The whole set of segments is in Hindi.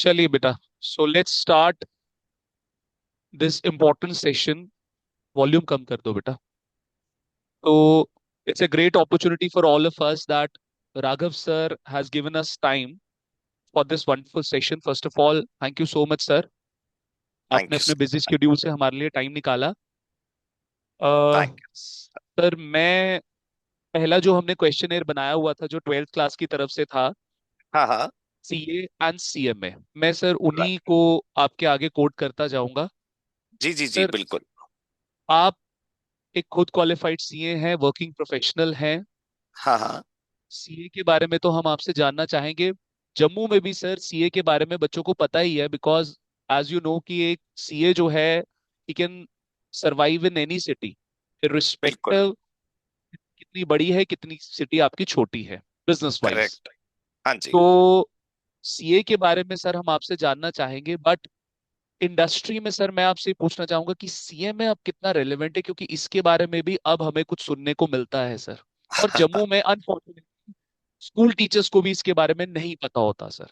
चलिए बेटा, so let's start this important session. Volume कम कर दो बेटा। तो it's a great opportunity for all of us that Raghav sir has given us time for this wonderful session. First of all, thank you so much sir, आपने थैंक यू अपने बिजी शेड्यूल से हमारे लिए टाइम निकाला। Thank you. सर, मैं पहला जो हमने क्वेश्चनेयर बनाया हुआ था जो 12th क्लास की तरफ से था, हाँ हाँ। सीए एंड सीएमए, मैं सर उन्हीं राइट। को आपके आगे कोट करता जाऊंगा। जी जी जी सर, बिल्कुल। आप एक खुद क्वालिफाइड सीए हैं, वर्किंग प्रोफेशनल हैं। हाँ हाँ। सीए के बारे में तो हम आपसे जानना चाहेंगे। जम्मू में भी सर सीए के बारे में बच्चों को पता ही है, बिकॉज एज यू नो कि एक सीए जो है, he can survive in any city, बिल्कुल। इरिस्पेक्टिव कितनी बड़ी है कितनी सिटी आपकी छोटी है, बिजनेस वाइज। करेक्ट। हाँ जी। तो सीए के बारे में सर हम आपसे जानना चाहेंगे, बट इंडस्ट्री में सर मैं आपसे पूछना चाहूंगा कि सीए में अब कितना रेलेवेंट है, क्योंकि इसके बारे में भी अब हमें कुछ सुनने को मिलता है सर। और जम्मू में अनफॉर्चुनेटली स्कूल टीचर्स को भी इसके बारे में नहीं पता होता सर।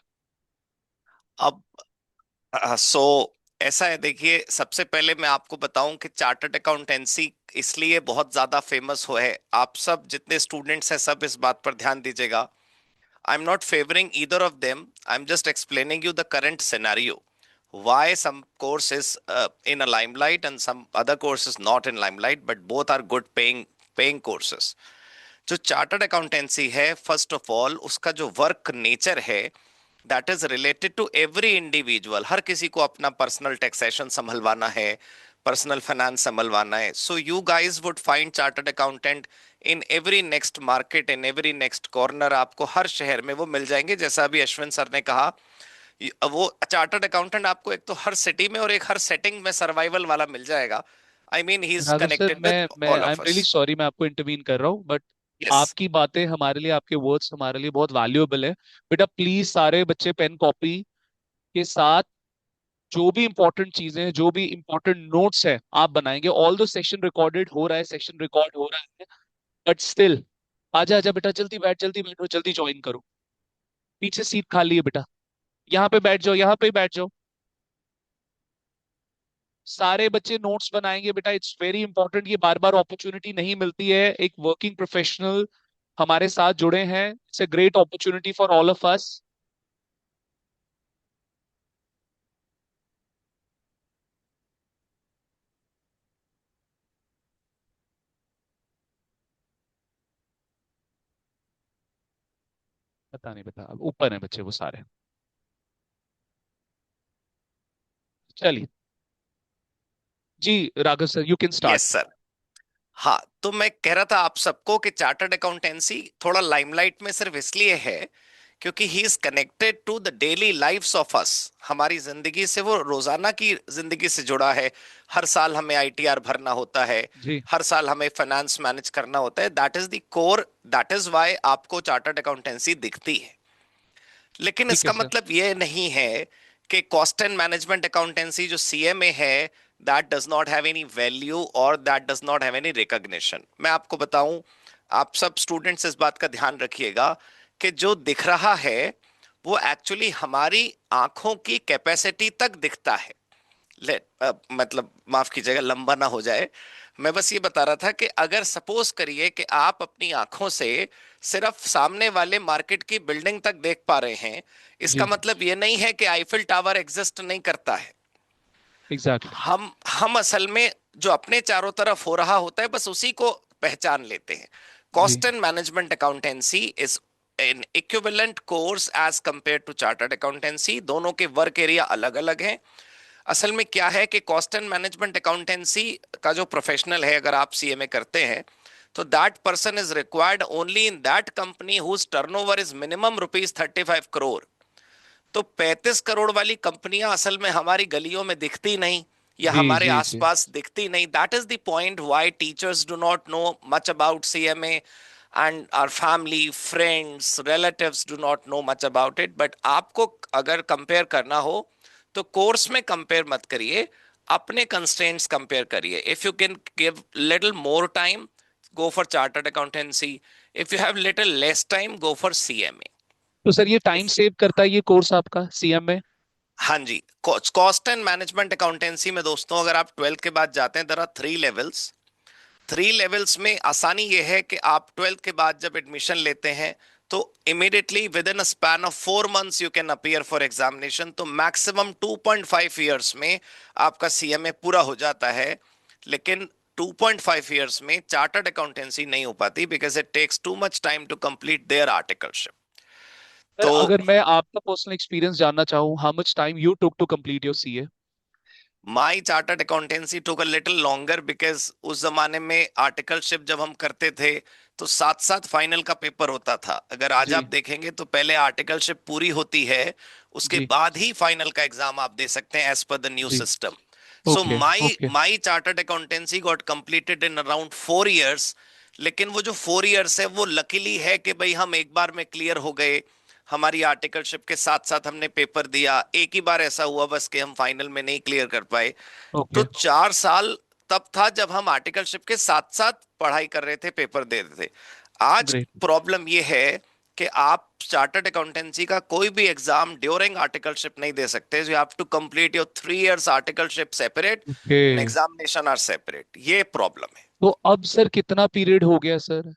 अब सो ऐसा है, देखिए सबसे पहले मैं आपको बताऊं कि चार्टर्ड अकाउंटेंसी इसलिए बहुत ज्यादा फेमस हो है। आप सब जितने स्टूडेंट्स हैं सब इस बात पर ध्यान दीजिएगा। आई am not favouring either of them, I am just explaining you the current scenario why some course is in a limelight and some other course is not in limelight, but both are good paying courses. जो चार्टर्ड अकाउंटेंसी है, फर्स्ट ऑफ ऑल उसका जो वर्क नेचर है, that is related to every individual. हर किसी को अपना पर्सनल टैक्सेशन संभलवाना है, पर्सनल फाइनेंस संभलवाना है। So you guys would find chartered accountant in every next market, in every next corner. आपको हर शहर में वो मिल जाएंगे। जैसा अभी अश्विन सर ने कहा, वो चार्टर्ड अकाउंटेंट आपको एक तो हर सिटी में और एक हर सेटिंग में सर्वाइवल वाला मिल जाएगा। I mean he is Raghav sir, connected with मैं all I of am us. Really sorry, मैं आपको इंटरवीन कर रहा हूँ, बट यस। आपकी बातें हमारे लिए, आपके वर्ड्स हमारे लिए बहुत वैल्यूएबल है। बेटा प्लीज सारे बच्चे पेन कॉपी के साथ जो भी इंपॉर्टेंट चीजें हैं, जो भी इंपॉर्टेंट नोट्स है आप बनाएंगे। ऑल दो सेशन रिकॉर्डेड हो रहा है, सेशन रिकॉर्ड हो रहा है, बट स्टिल आजा आजा बेटा, जल्दी बैठ, जल्दी बैठो, जल्दी ज्वाइन करो। पीछे सीट खाली है बेटा, यहाँ पे बैठ जाओ, यहाँ पे ही बैठ जाओ। सारे बच्चे नोट्स बनाएंगे बेटा, इट्स वेरी इंपॉर्टेंट। ये बार बार अपॉर्चुनिटी नहीं मिलती है। एक वर्किंग प्रोफेशनल हमारे साथ जुड़े हैं, it's a great opportunity for all of us. पता नहीं बेटा, अब ऊपर है बच्चे वो सारे। चलिए जी, Raghav sir you can yes start. Sir. हाँ, तो मैं कह रहा था आप सबको कि चार्टर्ड अकाउंटेंसी थोड़ा लाइमलाइट में सिर्फ इसलिए है क्योंकि he is connected to the daily lives of us. हमारी जिंदगी से, वो रोजाना की जिंदगी से जुड़ा है। हर साल हमें आईटीआर भरना होता है, जी, हर साल हमें फाइनेंस मैनेज करना होता है। That is the core, that is why आपको चार्टर्ड अकाउंटेंसी दिखती है। लेकिन ठीक है इसका सर। मतलब ये नहीं है कि कॉस्ट एंड मैनेजमेंट अकाउंटेंसी जो सीएमए है, that does not have any value और that does not have any recognition. मैं आपको बताऊं, आप सब स्टूडेंट्स इस बात का ध्यान रखिएगा कि जो दिख रहा है वो एक्चुअली हमारी आंखों की कैपेसिटी तक दिखता है। मतलब माफ कीजिएगा, लंबा ना हो जाए। मैं बस ये बता रहा था कि अगर सपोज करिए कि आप अपनी आंखों से सिर्फ सामने वाले मार्केट की बिल्डिंग तक देख पा रहे हैं, इसका जी, मतलब ये नहीं है कि आईफिल टावर एग्जिस्ट नहीं करता है। एग्जैक्टली। हम असल में जो अपने चारों तरफ हो रहा होता है बस उसी को पहचान लेते हैं। जी, cost and management accountancy is an equivalent course as compare to chartered accountancy. दोनों के वर्क एरिया अलग अलग हैं। असल में क्या है कि कॉस्ट एंड मैनेजमेंट अकाउंटेंसी का जो प्रोफेशनल है, अगर आप सीएमए करते हैं, तो that person is required only in that company whose turnover is minimum ₹35 crore. तो 35 करोड़ वाली कंपनियां असल में हमारी गलियों में दिखती नहीं या जी, हमारे जी, जी, आसपास दिखती नहीं। That is the point why teachers do not know much about CMA and our family friends relatives do not know much about it. But आपको अगर कंपेयर करना हो तो कोर्स में कंपेयर मत करिए, अपने कंस्ट्रेंट्स कंपेयर करिए। If you can give little more time, go for chartered accountancy. If you have little less time, go for CMA. तो सर ये टाइम इस सेव करता है ये कोर्स आपका सीएम में? हाँ जी, कॉस्ट एंड मैनेजमेंट अकाउंटेंसी में दोस्तों अगर आप 12th के बाद जाते हैं, देयर आर 3 लेवल्स। 3 लेवल्स में आसानी यह है कि आप 12th के बाद जब एडमिशन लेते हैं तो immediately with in a span of 4 months you can appear for examination. तो मैक्सिमम 2.5 ईयर्स में आपका सीएमए पूरा हो जाता है। लेकिन 2.5 ईयर्स में चार्टर्ड अकाउंटेंसी नहीं हो पाती, because it takes too much time to complete their articleship. Sir तो अगर मैं आपका पर्सनल एक्सपीरियंस जानना चाहूँ, how much time you took to complete your CA? My chartered accountancy took a little longer, because उस जमाने में आर्टिकलशिप जब हम करते थे तो साथ साथ फाइनल का पेपर होता था। अगर आज आप जी देखेंगे तो पहले आर्टिकलशिप पूरी होती है, उसके जी बाद ही फाइनल का एग्जाम आप दे सकते हैं एज पर द न्यू जी। System. So okay my okay. My chartered accountancy got completed in around 4 years. लेकिन वो जो 4 ईयर्स है वो लकीली है कि भाई हम एक बार में क्लियर हो गए। हमारी आर्टिकलशिप के साथ साथ हमने पेपर दिया, एक ही बार ऐसा हुआ बस कि हम फाइनल में नहीं क्लियर कर पाए। तो ओके 4 साल तब था जब हम आर्टिकलशिप के साथ साथ पढ़ाई कर रहे थे, पेपर दे रहे थे। आज ग्रेट। प्रॉब्लम यह है कि आप चार्टर्ड अकाउंटेंसी का कोई भी एग्जाम ड्यूरिंग आर्टिकलशिप नहीं दे सकते। You have to complete your 3 years articleship separate okay. And examination are separate. ये प्रॉब्लम है। तो अब सर कितना पीरियड हो गया सर?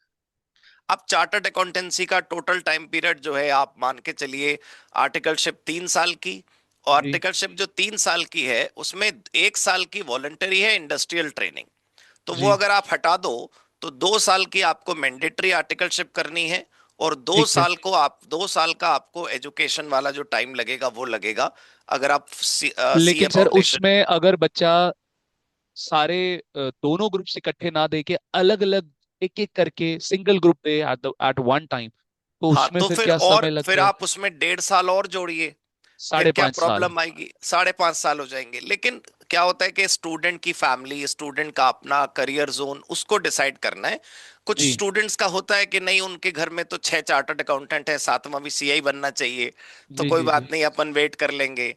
अब चार्टर्ड अकाउंटेंसी का टोटल टाइम पीरियड जो है आप मान के चलिए, आर्टिकलशिप 3 साल की, और जी आर्टिकलशिप जो 3 साल की है उसमें 1 साल की वॉलंटरी है इंडस्ट्रियल ट्रेनिंग। तो वो जी। अगर आप हटा दो तो 2 साल की आपको मैंडेटरी आर्टिकलशिप करनी है, और दो ठीक है। साल को आप 2 साल का आपको एजुकेशन वाला जो टाइम लगेगा वो लगेगा। अगर आप सीए लेकिन सर फाउंडेशन। उसमें अगर बच्चा सारे दोनों ग्रुप्स इकट्ठे ना दे के अलग अलग एक एक करके सिंगल ग्रुप दे एट वन टाइम, तो हाँ, उसमें तो फिर फिर क्या और समय लग फिर जाए? आप उसमें 1.5 साल और जोड़िए। फिर साढ़े क्या पांच साल प्रॉब्लम आएगी, 5.5 साल हो जाएंगे। लेकिन क्या होता है कि स्टूडेंट की फैमिली, स्टूडेंट का अपना करियर जोन उसको डिसाइड करना है। कुछ जी स्टूडेंट्स का होता है कि नहीं, उनके घर में तो 6 चार्टर्ड अकाउंटेंट है, सातवां भी सीआई बनना चाहिए, तो जी कोई जी जी। बात नहीं अपन वेट कर लेंगे।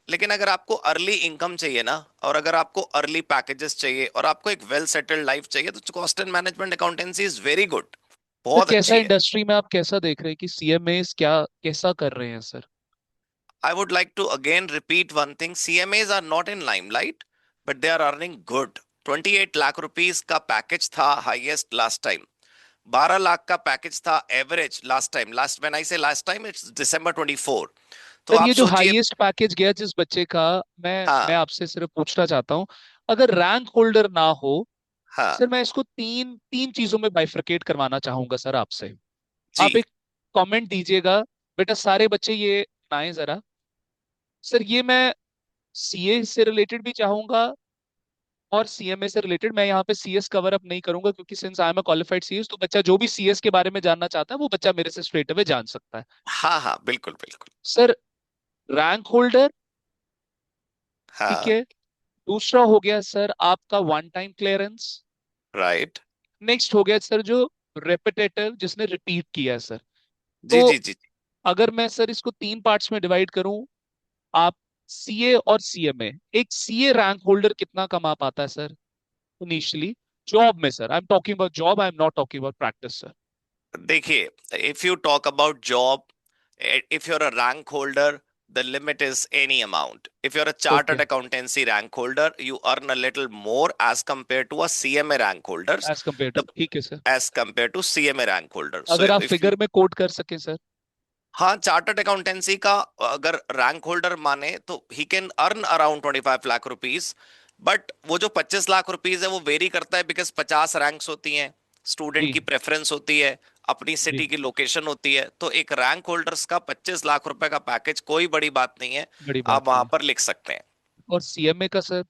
लेकिन अगर आपको अर्ली इनकम चाहिए ना, और अगर आपको अर्ली पैकेजेस चाहिए, और आपको एक वेल सेटल्ड लाइफ चाहिए, तो cost and management accountancy is very good, sir बहुत कैसा अच्छी है। इंडस्ट्री में आप कैसा देख रहे हैं कि सीएमए क्या कैसा कर रहे हैं sir? I would like to again repeat one thing. CMAs are not in limelight, but they are earning good. 28 lakh rupees का पैकेज था हाईएस्ट लास्ट टाइम। 12 लाख का पैकेज था average last time. Last when I से लास्ट टाइम, इट्स December 24। तो सर आप ये जो सोचिए। हाईएस्ट पैकेज गया जिस बच्चे का, मैं हाँ आपसे सिर्फ पूछना चाहता हूँ, अगर रैंक होल्डर ना हो, हाँ सर मैं इसको तीन तीन चीजों में बाइफरकेट करवाना चाहूंगा सर आपसे। आप जी। एक कमेंट दीजिएगा, बेटा सारे बच्चे ये बनाएं जरा। सर ये मैं सीए से रिलेटेड भी चाहूंगा और सीएमए से रिलेटेड। मैं यहाँ पे सीएस कवर अप नहीं करूंगा क्योंकि since I am a qualified CS, तो बच्चा जो भी सीएस के बारे में जानना चाहता है वो बच्चा मेरे से स्ट्रेट अवे जान सकता है। हाँ हाँ, बिल्कुल बिल्कुल। सर रैंक होल्डर, ठीक हाँ। है। दूसरा हो गया सर आपका one time clearance. Right. Next हो गया सर जो रेपिटेटिव, जिसने रिपीट किया है सर। जी तो जी जी। अगर मैं सर इसको तीन पार्ट्स में डिवाइड करूं, आप सीए और सीएमए, एक सीए रैंक होल्डर कितना कमा पाता है सर इनिशियली जॉब में? Sir I am talking about job, I am not talking about practice sir. देखिए, if you talk about job, if you're a rank holder, the limit is any amount. If you're a okay, chartered accountancy rank holder, you earn a little more as compared to a CMA rank holders. As compare to, The ठीक है sir. as compared to CMA rank holder. So अगर आप if you, फिगर में कोट कर सकें सर। हाँ, चार्टर्ड अकाउंटेंसी का अगर रैंक होल्डर माने तो he can earn around 25 lakh rupees. But वो जो 25 लाख रुपीज है वो वेरी करता है, बिकॉज 50 रैंक्स होती हैं, स्टूडेंट जी की प्रेफरेंस होती है, अपनी जी। सिटी की लोकेशन होती है। तो एक रैंक होल्डर्स का 25 लाख रुपए का पैकेज कोई बड़ी बात नहीं है, बड़ी बात आप नहीं वहां है। पर लिख सकते हैं। और सीएमए का सर?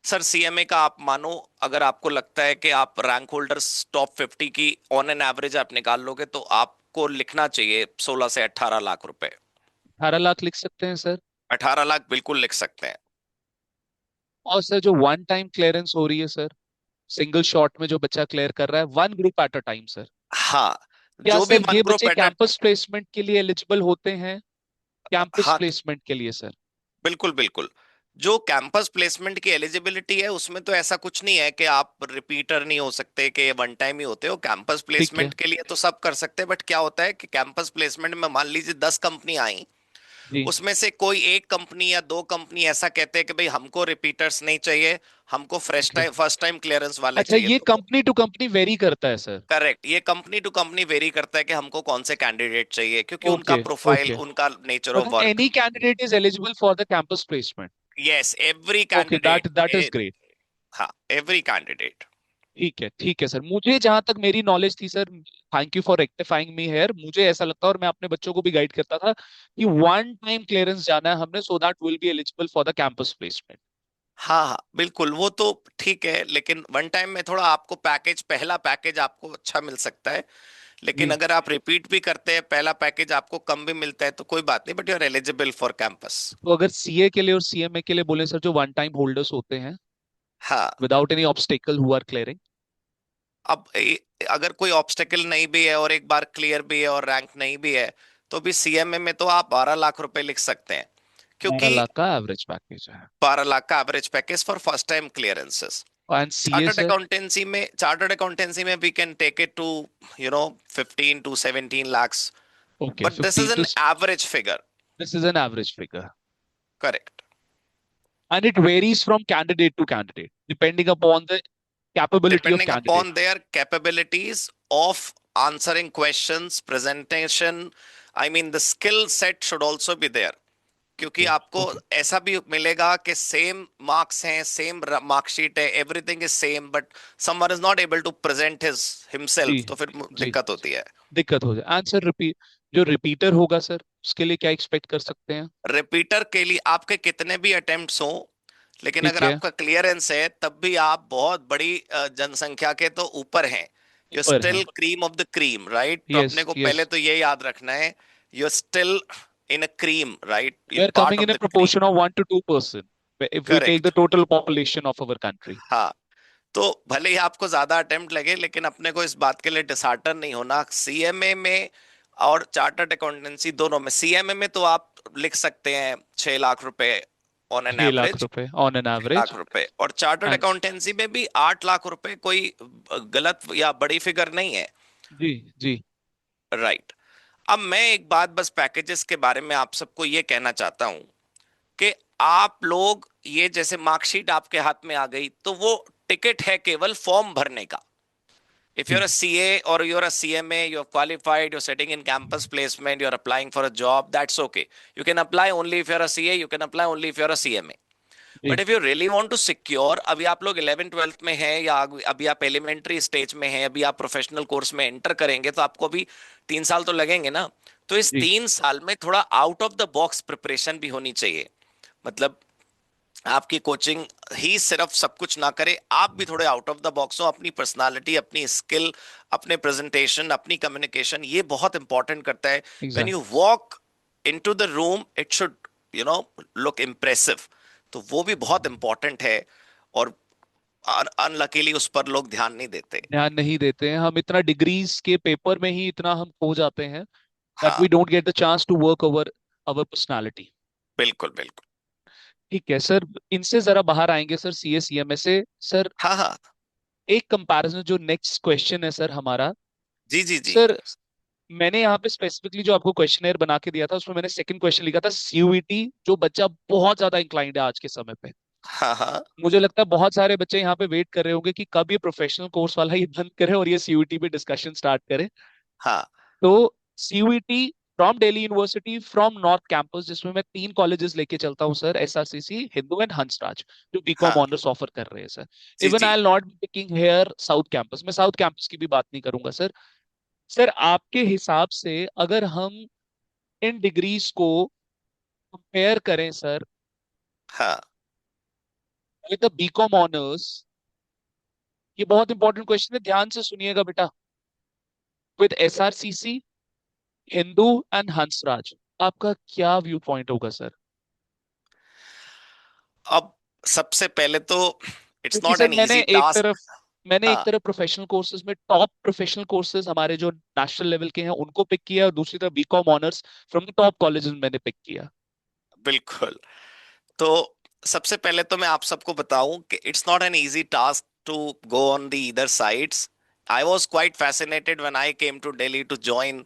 सर सीएमए का आप मानो, अगर आपको लगता है कि आप रैंक होल्डर्स टॉप 50 की ऑन एन एवरेज आप निकाल लोगे, तो आपको लिखना चाहिए 16 से 18 लाख रुपए। 18 लाख लिख सकते हैं सर? 18 लाख बिल्कुल लिख सकते हैं। और सर जो वन टाइम क्लियरेंस हो रही है सर, सिंगल शॉट में जो बच्चा क्लियर कर रहा है one group at a time sir, हाँ, क्या जो भी सर वन ये ग्रुप बच्चे एट। कैंपस प्लेसमेंट के लिए एलिजिबल होते हैं? कैंपस हाँ, प्लेसमेंट के लिए सर? बिल्कुल बिल्कुल। जो कैंपस प्लेसमेंट की एलिजिबिलिटी है उसमें तो ऐसा कुछ नहीं है कि आप रिपीटर नहीं हो सकते, कि ये वन टाइम ही होते हो। कैंपस ठीक है। प्लेसमेंट के लिए तो सब कर सकते हैं, बट क्या होता है कि कैंपस प्लेसमेंट में मान लीजिए 10 कंपनी आई, जी। उसमें से कोई एक कंपनी या दो कंपनी ऐसा कहते हैं कि भाई हमको रिपीटर्स नहीं चाहिए, हमको fresh okay. Time first time clearance वाले अच्छा, चाहिए, ये तो वो कंपनी टू कंपनी वेरी करता है सर? करेक्ट, ये कंपनी टू कंपनी वेरी करता है कि हमको कौन से कैंडिडेट चाहिए, क्योंकि उनका ओके। Profile, okay. उनका nature of but work. Any candidate is eligible for the campus placement? Yes, every okay, that that is candidate. Great. हाँ, एवरी कैंडिडेट। ठीक है सर, मुझे जहां तक मेरी नॉलेज थी sir, thank you for rectifying me here, मुझे ऐसा लगता है और मैं अपने बच्चों को भी गाइड करता था कि वन टाइम क्लियरेंस जाना है हमने, so that will be eligible for the campus placement. हाँ हाँ बिल्कुल, वो तो ठीक है, लेकिन वन टाइम में थोड़ा आपको पैकेज, पहला पैकेज आपको अच्छा मिल सकता है, लेकिन जी। अगर आप रिपीट भी करते हैं पहला पैकेज आपको कम भी मिलता है तो कोई बात नहीं, but you are eligible for campus. तो अगर सीए के लिए और सीएमए के लिए बोले सर, जो वन टाइम होल्डर्स होते हैं हाँ, without any obstacle who are clearing? अब अगर कोई ऑब्स्टेकल नहीं भी है और एक बार क्लियर भी है और रैंक नहीं भी है, तो भी सीएमए में तो आप 12 लाख रुपए लिख सकते हैं, 12 क्योंकि लाख का एवरेज पैकेज है। 12 लाख का average package for first time clearances. And CA sir? Chartered accountancy में we can take it to 15 to 17 lakhs, okay, but this is 15 to. an average figure. This is an average figure. Correct. And it varies from candidate to candidate depending upon the capability of Depending candidate. upon their capabilities of answering questions, presentation, I mean the skill set should also be there. क्योंकि ओके। आपको ओके। ऐसा भी मिलेगा कि सेम मार्क्स हैं, सेम मार्कशीट है, everything is same, but someone is not able to present his जी। हिमसेल्फ, तो फिर जी। दिक्कत होती है। दिक्कत हो जाए। आंसर रिपीट, जो रिपीटर होगा सर उसके लिए क्या एक्सपेक्ट कर सकते हैं? रिपीटर के लिए आपके कितने भी अटेम्प्ट्स हो, लेकिन ठीक अगर है। आपका क्लियरेंस है तब भी आप बहुत बड़ी जनसंख्या के तो ऊपर हैं। यू ऊपर है। Still cream of the cream, right? तो यस, अपने को यस। पहले तो ये याद रखना है, you still in a cream, right? We you are part coming of in a the cream. proportion of 1 to 2% if we take correct. the total population of our country. हाँ, तो भले ही आपको ज्यादा अटेम्प्ट लगे, लेकिन अपने को इस बात के लिए डिसहार्टन नहीं होना। सीएमए में और चार्टर्ड अकाउंटेंसी दोनों में, सीएमए में तो आप लिख सकते हैं 6 लाख रुपए ऑन एन 6 लाख एवरेज, रुपए ऑन एन 6 लाख एवरेज। रुपए, और चार्टर्ड एंड अकाउंटेंसी में भी 8 लाख रुपए कोई गलत या बड़ी फिगर नहीं है, जी। जी। राइट? अब मैं एक बात बस पैकेजेस के बारे में आप सबको ये कहना चाहता हूं कि आप लोग ये जैसे मार्कशीट आपके हाथ में आ गई तो वो टिकट है केवल फॉर्म भरने का। If you're जी। a CA or you're a CMA, you're qualified, you're sitting in campus placement, you're applying for a job, that's okay. You can apply only if you're a CA, you can apply only if you're a CMA. But जी। If you really want to secure, अभी आप लोग 11th 12th में हैं या अभी आप एलिमेंट्री स्टेज में हैं, अभी आप प्रोफेशनल कोर्स में एंटर करेंगे, तो आपको अभी 3 साल तो लगेंगे ना। तो इस जी। 3 साल में थोड़ा out of the box preparation भी होनी चाहिए। मतलब आपकी कोचिंग ही सिर्फ सब कुछ ना करे, आप भी थोड़े आउट ऑफ द बॉक्स हो, अपनी पर्सनालिटी, अपनी स्किल, अपने प्रेजेंटेशन, अपनी कम्युनिकेशन, ये बहुत इंपॉर्टेंट करता है। When exact. You walk into the room it should you know look impressive, तो वो भी बहुत इंपॉर्टेंट है। और अनलकीली उस पर लोग ध्यान नहीं देते। ध्यान नहीं देते हैं हम, इतना डिग्रीज के पेपर में ही इतना हम खो जाते हैं दैट हाँ we don't get the chance to work over our personality. बिल्कुल बिल्कुल। ठीक है सर, इनसे जरा बाहर आएंगे सर, सीए सीएमए से सर। हाँ हाँ। एक कंपैरिजन, जो नेक्स्ट क्वेश्चन है सर हमारा, जी जी जी। सर मैंने यहाँ पे स्पेसिफिकली जो आपको क्वेश्चनर बना के दिया था उसमें मैंने सेकंड क्वेश्चन लिखा था सीयूईटी, जो बच्चा बहुत ज्यादा इंक्लाइंड है आज के समय पे। हाँ हाँ। मुझे लगता है बहुत सारे बच्चे यहाँ पे वेट कर रहे होंगे कि कब ये प्रोफेशनल कोर्स वाला ये बंद करे और ये सीयूईटी पे डिस्कशन स्टार्ट करे। हाँ तो CUET from Delhi university from north campus, जिसमें मैं 3 कॉलेजेस लेके चलता हूँ sir, SRCC, Hindu and Hansraj, जो बीकॉम हाँ। ऑनर्स ऑफर कर रहे हैं सर। जी इवन जी। I'll not picking here south campus, मैं साउथ कैंपस की भी बात नहीं करूंगा सर। सर आपके हिसाब से अगर हम इन डिग्रीज को कंपेयर करें सर हाँ। विद द बीकॉम ऑनर्स, ये बहुत इंपॉर्टेंट क्वेश्चन है, ध्यान से सुनिएगा बेटा, with SRCC, Hindu and Hansraj, आपका क्या व्यू पॉइंट होगा सर? अब सबसे पहले तो इट्स क्योंकि not sir N easy task. मैंने एक हाँ तरफ प्रोफेशनल कोर्सेज में टॉप प्रोफेशनल कोर्सेज हमारे जो नेशनल लेवल के हैं उनको पिक किया, और दूसरी तरफ BCom honours from the top colleges मैंने पिक किया। बिल्कुल। तो सबसे पहले तो मैं आप सबको बताऊं कि it's not an easy task to go on the either sides. I was quite fascinated when I came to Delhi to join,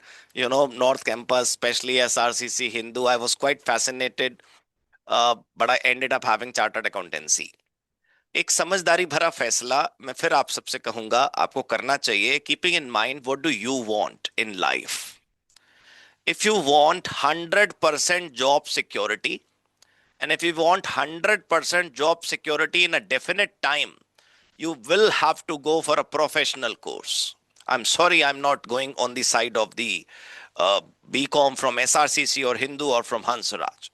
North Campus, especially SRCC Hindu. I was quite fascinated, but I ended up having chartered accountancy. एक समझदारी भरा फैसला मैं फिर आप सबसे कहूंगा आपको करना चाहिए, keeping in mind what do you want in life. If you want 100% job security, and if you want 100% job security in a definite time, you will have to go for a professional course. I'm sorry, I'm not going on the side of the BCom from SRCC or Hindu or from Hansraj.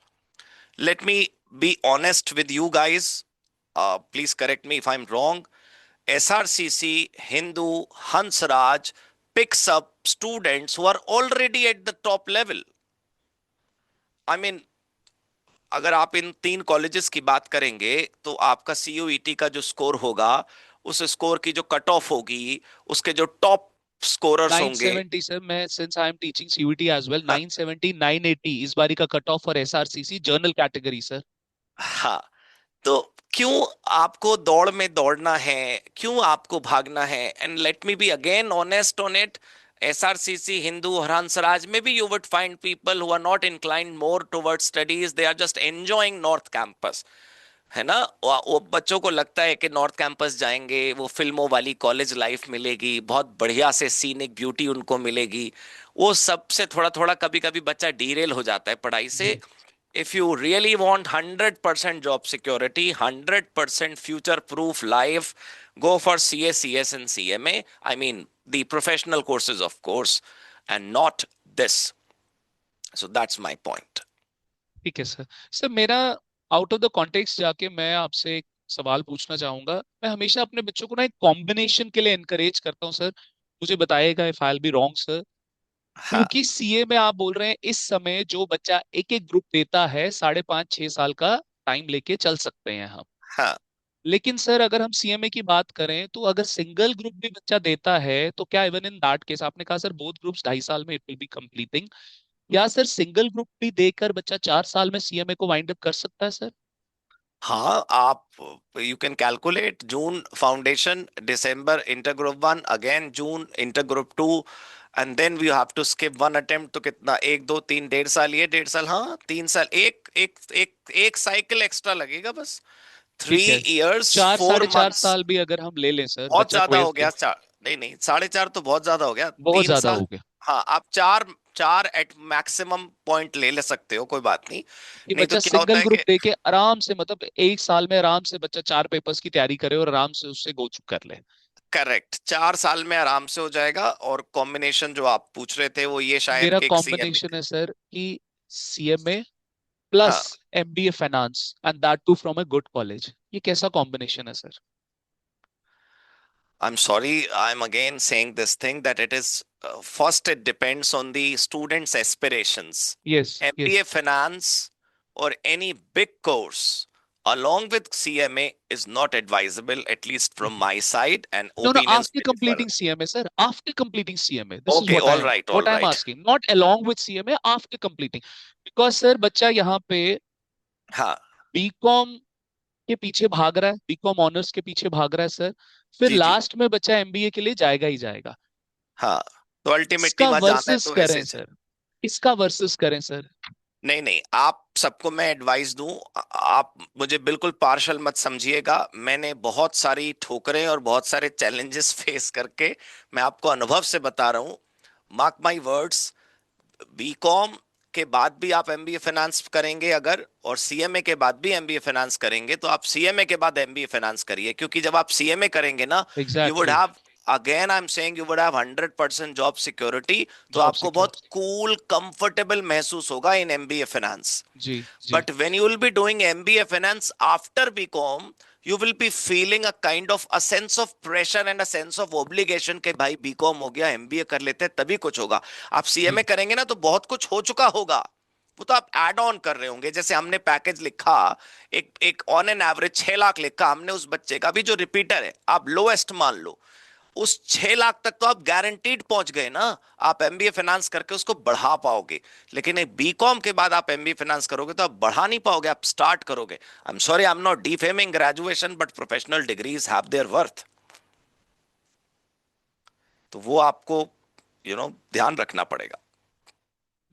Let me be honest with you guys. Please correct me if I'm wrong. SRCC, Hindu, Hansraj picks up students who are already at the top level. I mean, अगर आप इन तीन कॉलेजेस की बात करेंगे तो आपका सीयूईटी का जो स्कोर होगा, उस स्कोर की जो कट ऑफ होगी, उसके जो टॉप स्कोरर्स होंगे. 970 सर, मैं since I am teaching CUET as well, 970 980 इस बारी का cut off for SRCC general category sir. हाँ. तो क्यों आपको दौड़ में दौड़ना है, क्यों आपको भागना है? And let me be again honest on it. SRCC, Hindu, Hansraj, maybe you would find people who are not inclined more towards studies. They are just enjoying North Campus. है ना? वो बच्चों को लगता है कि नॉर्थ कैंपस जाएंगे, वो फिल्मों वाली कॉलेज लाइफ मिलेगी, बहुत बढ़िया से सीनिक ब्यूटी उनको मिलेगी. वो सबसे थोड़ा थोड़ा कभी कभी बच्चा डीरेल हो जाता है पढ़ाई से. जी. If you really want 100% job security, 100% future proof life, go for CA, CS, and CMA. I mean, the professional courses, of course, and not this. So that's my point. ठीक है सर. सर मेरा आउट ऑफ द कॉन्टेक्स्ट जाके मैं आपसे एक सवाल पूछना चाहूंगा. मैं हमेशा अपने बच्चों को ना एक कॉम्बिनेशन के लिए एनकरेज करता हूँ सर. मुझे बताइएगा if I will be wrong sir. हाँ. क्योंकि सीए में आप बोल रहे हैं इस समय जो बच्चा एक एक ग्रुप देता है 5.5 6 साल का टाइम लेके चल सकते हैं हम. हाँ. लेकिन सर अगर हम सीएमए की बात करें तो अगर सिंगल ग्रुप भी बच्चा देता है तो क्या इवन इन दैट केस, आपने कहा सर बोथ ग्रुप्स 2.5 साल में इट विल बी कंप्लीटिंग, या सर सिंगल ग्रुप भी देकर बच्चा 4 साल में सीएमए को वाइंड अप कर सकता है सर? हाँ. आप you can calculate June foundation, December inter group 1, again June inter group 2, and then we have to skip one attempt. तो कितना, 1 2 3 1.5 साल, ये 1.5 साल, हाँ 3 साल, एक एक एक एक साइकिल एक्स्ट्रा लगेगा बस. थ्री ठीक है. इयर्स चार फोर साढ़े चार मंथ्स साल भी अगर हम ले लें सर, बहुत बच्चा ज्यादा हो 12th गया. के. चार नहीं नहीं, 4.5 तो बहुत ज्यादा हो गया. बहुत तीन ज्यादा साल हो गया. हाँ, आप चार चार एट मैक्सिमम पॉइंट ले ले सकते हो, कोई बात नहीं. कि नहीं तो बच्चा क्या होता सिंगल है ग्रुप कि, दे के आराम से, मतलब 1 साल में आराम से बच्चा 4 पेपर्स की तैयारी करे और आराम से उससे गो थ्रू कर ले. करेक्ट, 4 साल में आराम से हो जाएगा. और कॉम्बिनेशन जो आप पूछ रहे थे वो ये शायद मेरा कि एक सीएमए. कॉम्बिनेशन है सर कि सीएमए प्लस हाँ. MBA finance and that too from a good college. ये कैसा कॉम्बिनेशन है sir? I'm sorry, I'm again saying this thing that it is, first it depends on the student's aspirations. Yes yes. MBA finance or any big course along with CMA is not advisable, at least from my side, and No, no, opinions after may differ. completing CMA, sir. After completing CMA. This is Okay, all right, all what I'm right. asking. Not along with CMA, after completing. Because sir, बच्चा यहाँ पे हाँ. बीकॉम के पीछे भाग रहा है, बीकॉम ऑनर्स के पीछे भाग रहा है सर. फिर जी जी. लास्ट में बच्चा एमबीए के लिए जाएगा ही जाएगा. हाँ. तो अल्टीमेटली इसका वहां जाना है वर्सेस तो करें ऐसे. सर. इसका वर्सेस करें सर. नहीं नहीं, आप सबको मैं एडवाइस दूं, आप मुझे बिल्कुल पार्शल मत समझिएगा. मैंने बहुत सारी ठोकरें और बहुत सारे चैलेंजेस फेस करके मैं आपको अनुभव से बता रहा हूं. मार्क माय वर्ड्स, बीकॉम के बाद भी आप एमबीए फाइनेंस करेंगे अगर, और सीएमए के बाद भी एमबीए फाइनेंस करेंगे, तो आप सीएमए के बाद एमबीए फाइनेंस करिए. क्योंकि जब आप सीएमए करेंगे ना, you would exactly. Have, again I am saying, you would have 100% job security. तो जॉब आपको बहुत सिक्योर. कूल कंफर्टेबल महसूस होगा इन एमबीए फाइनेंस. जी जी. But when you will be doing MBA finance after BCom, you will be feeling a kind of a sense of pressure and a sense of obligation कि भाई बीकॉम हो गया, एमबीए कर लेते हैं तभी कुछ होगा. आप सीएमए जी करेंगे ना तो बहुत कुछ हो चुका होगा. वो तो आप ऐड ऑन कर रहे होंगे. जैसे हमने पैकेज लिखा, एक एक ऑन एन एवरेज 6 लाख लिखा हमने उस बच्चे का भी जो रिपीटर है, आप लोएस्ट मान लो, उस 6 लाख तक तो आप गारंटीड पहुंच गए ना. आप एमबीए फाइनेंस करके उसको बढ़ा पाओगे. लेकिन एक बीकॉम के बाद आप एमबीए फाइनेंस करोगे तो आप बढ़ा नहीं पाओगे, आप स्टार्ट करोगे. I am sorry, I am not defaming graduation, but professional degrees have their worth. तो वो आपको ध्यान रखना पड़ेगा।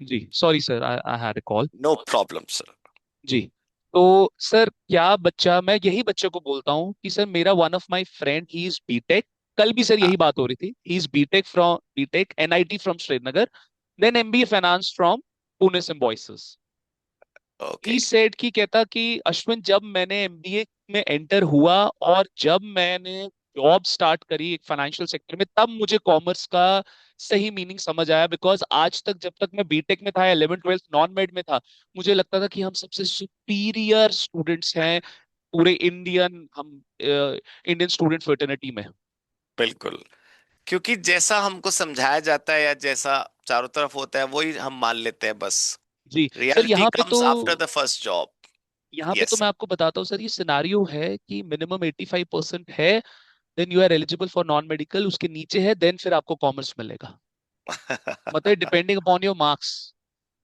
जी sorry sir, I had a call. No problem sir. जी। तो सर क्या बच्चा, मैं यही बच्चे को बोलता हूँ कि सर मेरा one of my friend he is BTech, कल भी सर हाँ। यही बात हो रही थी, he is BTech from BTech NIT from Srinagar, then MBA finance from Pune Symbiosis. Okay. He said कि कहता कि अश्विन जब मैंने एमबीए में एंटर हुआ और जब मैंने जॉब स्टार्ट करी एक फाइनेंशियल सेक्टर में, तब मुझे कॉमर्स का सही मीनिंग समझ आया। बिकॉज आज तक जब तक मैं बीटेक में था या 11 12 नॉन मेड में था, मुझे लगता था कि हम सबसे सुपीरियर स्टूडेंट्स हैं पूरे इंडियन, हम इंडियन स्टूडेंट फ्रेटर्निटी में। बिल्कुल। क्योंकि जैसा हमको समझाया जाता है या जैसा चारों तरफ होता है वही हम मान लेते हैं बस। जी सर, रियलिटी यहाँ पे तो comes after the first job. Yes. मैं आपको बताता हूँ सर, ये सिनारियो है कि मिनिमम 85% है, then you are eligible for non medical, उसके नीचे है देन फिर आपको कॉमर्स मिलेगा। मतलब डिपेंडिंग अपॉन योर मार्क्स।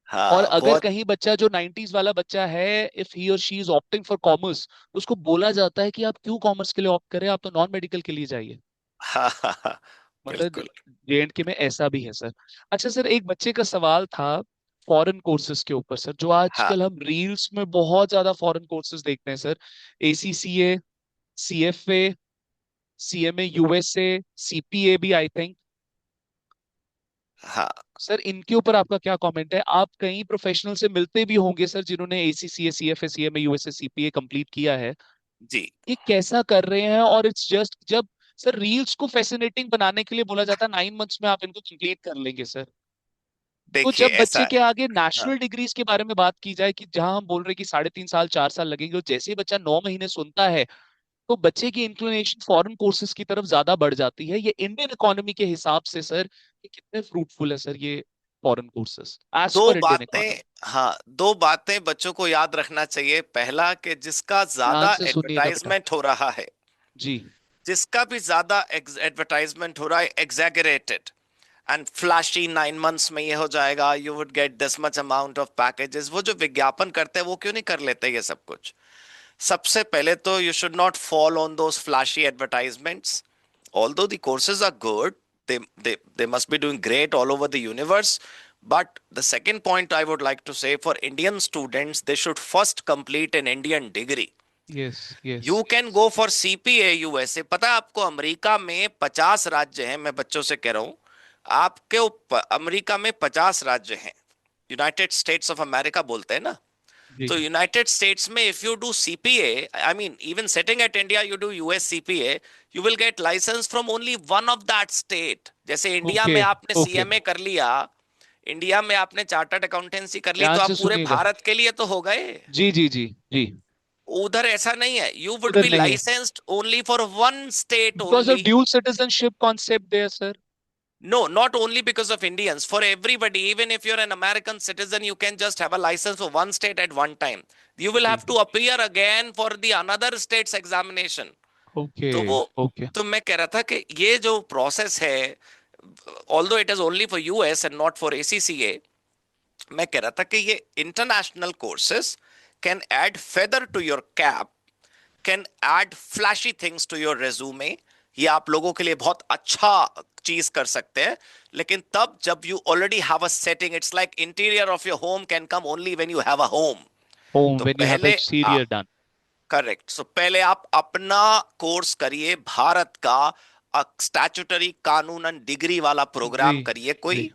और हाँ अगर बहुत। कहीं बच्चा जो 90s वाला बच्चा है, इफ ही और she is opting for commerce, तो उसको बोला जाता है कि आप क्यों कॉमर्स के लिए ऑप्ट करें, आप तो नॉन मेडिकल के लिए जाइए। हाँ हाँ हाँ। मतलब बिल्कुल। जेएंडके में ऐसा भी है सर। अच्छा सर, एक बच्चे का सवाल था फॉरेन कोर्सेज के ऊपर सर, जो हाँ आजकल हम रील्स में बहुत ज्यादा फॉरेन कोर्सेज देखते हैं sir, ACCA, CFA, CMA USA, CPA भी आई थिंक। हाँ। सर इनके ऊपर आपका क्या कमेंट है? आप कई प्रोफेशनल से मिलते भी होंगे सर जिन्होंने ACCA, CFA, CMA, USA, CPA complete किया है। जी। ये कैसा कर रहे हैं? और इट्स जस्ट जब सर रील्स को फैसिनेटिंग बनाने के लिए बोला जाता है 9 मंथ्स में आप इनको कंप्लीट कर लेंगे सर, तो देखिए जब ऐसा बच्चे के है। आगे हाँ। नेशनल डिग्रीज के बारे में बात की जाए कि जहां हम बोल रहे हैं कि 3.5 साल 4 साल लगेंगे, और जैसे ही बच्चा 9 महीने सुनता है तो बच्चे की इंक्लिनेशन फॉरेन कोर्सेज की तरफ ज्यादा बढ़ जाती है। ये इंडियन इकोनॉमी के हिसाब से सर ये कितने फ्रूटफुल है सर, ये फॉरेन कोर्सेज एज दो पर इंडियन बातें। इकोनॉमी? हाँ, दो बातें बच्चों को याद रखना चाहिए। पहला कि जिसका ध्यान ज्यादा से सुनिएगा बेटा। एडवर्टाइजमेंट हो रहा है, जी। जिसका भी ज्यादा एडवर्टाइजमेंट हो रहा है, एग्जैगरेटेड एंड फ्लैशी, 9 मंथ्स में ये हो जाएगा, you would get this much amount of packages, वो जो विज्ञापन करते हैं वो क्यों नहीं कर लेते ये सब कुछ? सबसे पहले तो you should not fall on those flashy advertisements. Although the courses are good, they must be doing great all over the universe. But the second point I would like to say, for Indian students, they should first complete an Indian degree. Yes yes. You can go for CPA USA. पता है आपको, अमेरिका में 50 राज्य हैं, मैं बच्चों से कह रहा हूं। आपके अमेरिका में 50 राज्य हैं। यूनाइटेड स्टेट्स ऑफ अमेरिका बोलते हैं ना। जी तो यूनाइटेड स्टेट्स में if you do CPA, I mean even setting at India you do US CPA, you will get license from only one of that state. जैसे इंडिया ओके में आपने ओके। सीएमए कर लिया, इंडिया में आपने चार्टर्ड अकाउंटेंसी कर ली, तो ध्यान से आप पूरे सुनिएगा। भारत के लिए तो हो गए। जी जी जी जी। उधर ऐसा नहीं है, यू वुड उधर बी नहीं है, licensed only for one state because of only. Dual citizenship concept there sir. No, not only because of Indians, for everybody. Even if you're an American citizen, you can just have a license for one state at one time. You will जी। have to appear again for the another state's examination. Okay तो वो, ओके। तो मैं कह रहा था कि ये जो प्रोसेस है, although it is only for US and not for ACCA, मैं कह रहा था कि ये international courses can add feather to your cap, can add flashy things to your resume. ये आप लोगों के लिए बहुत अच्छा चीज कर सकते हैं, लेकिन तब जब you already have a setting. It's like interior of your home can come only when you have a home. Home तो व्हेन यू हैव पहले एक्सटीरियर डन। करेक्ट, सो पहले आप अपना कोर्स करिए, भारत का स्टैट्यूटरी कानूनन डिग्री वाला जी प्रोग्राम करिए जी। कोई।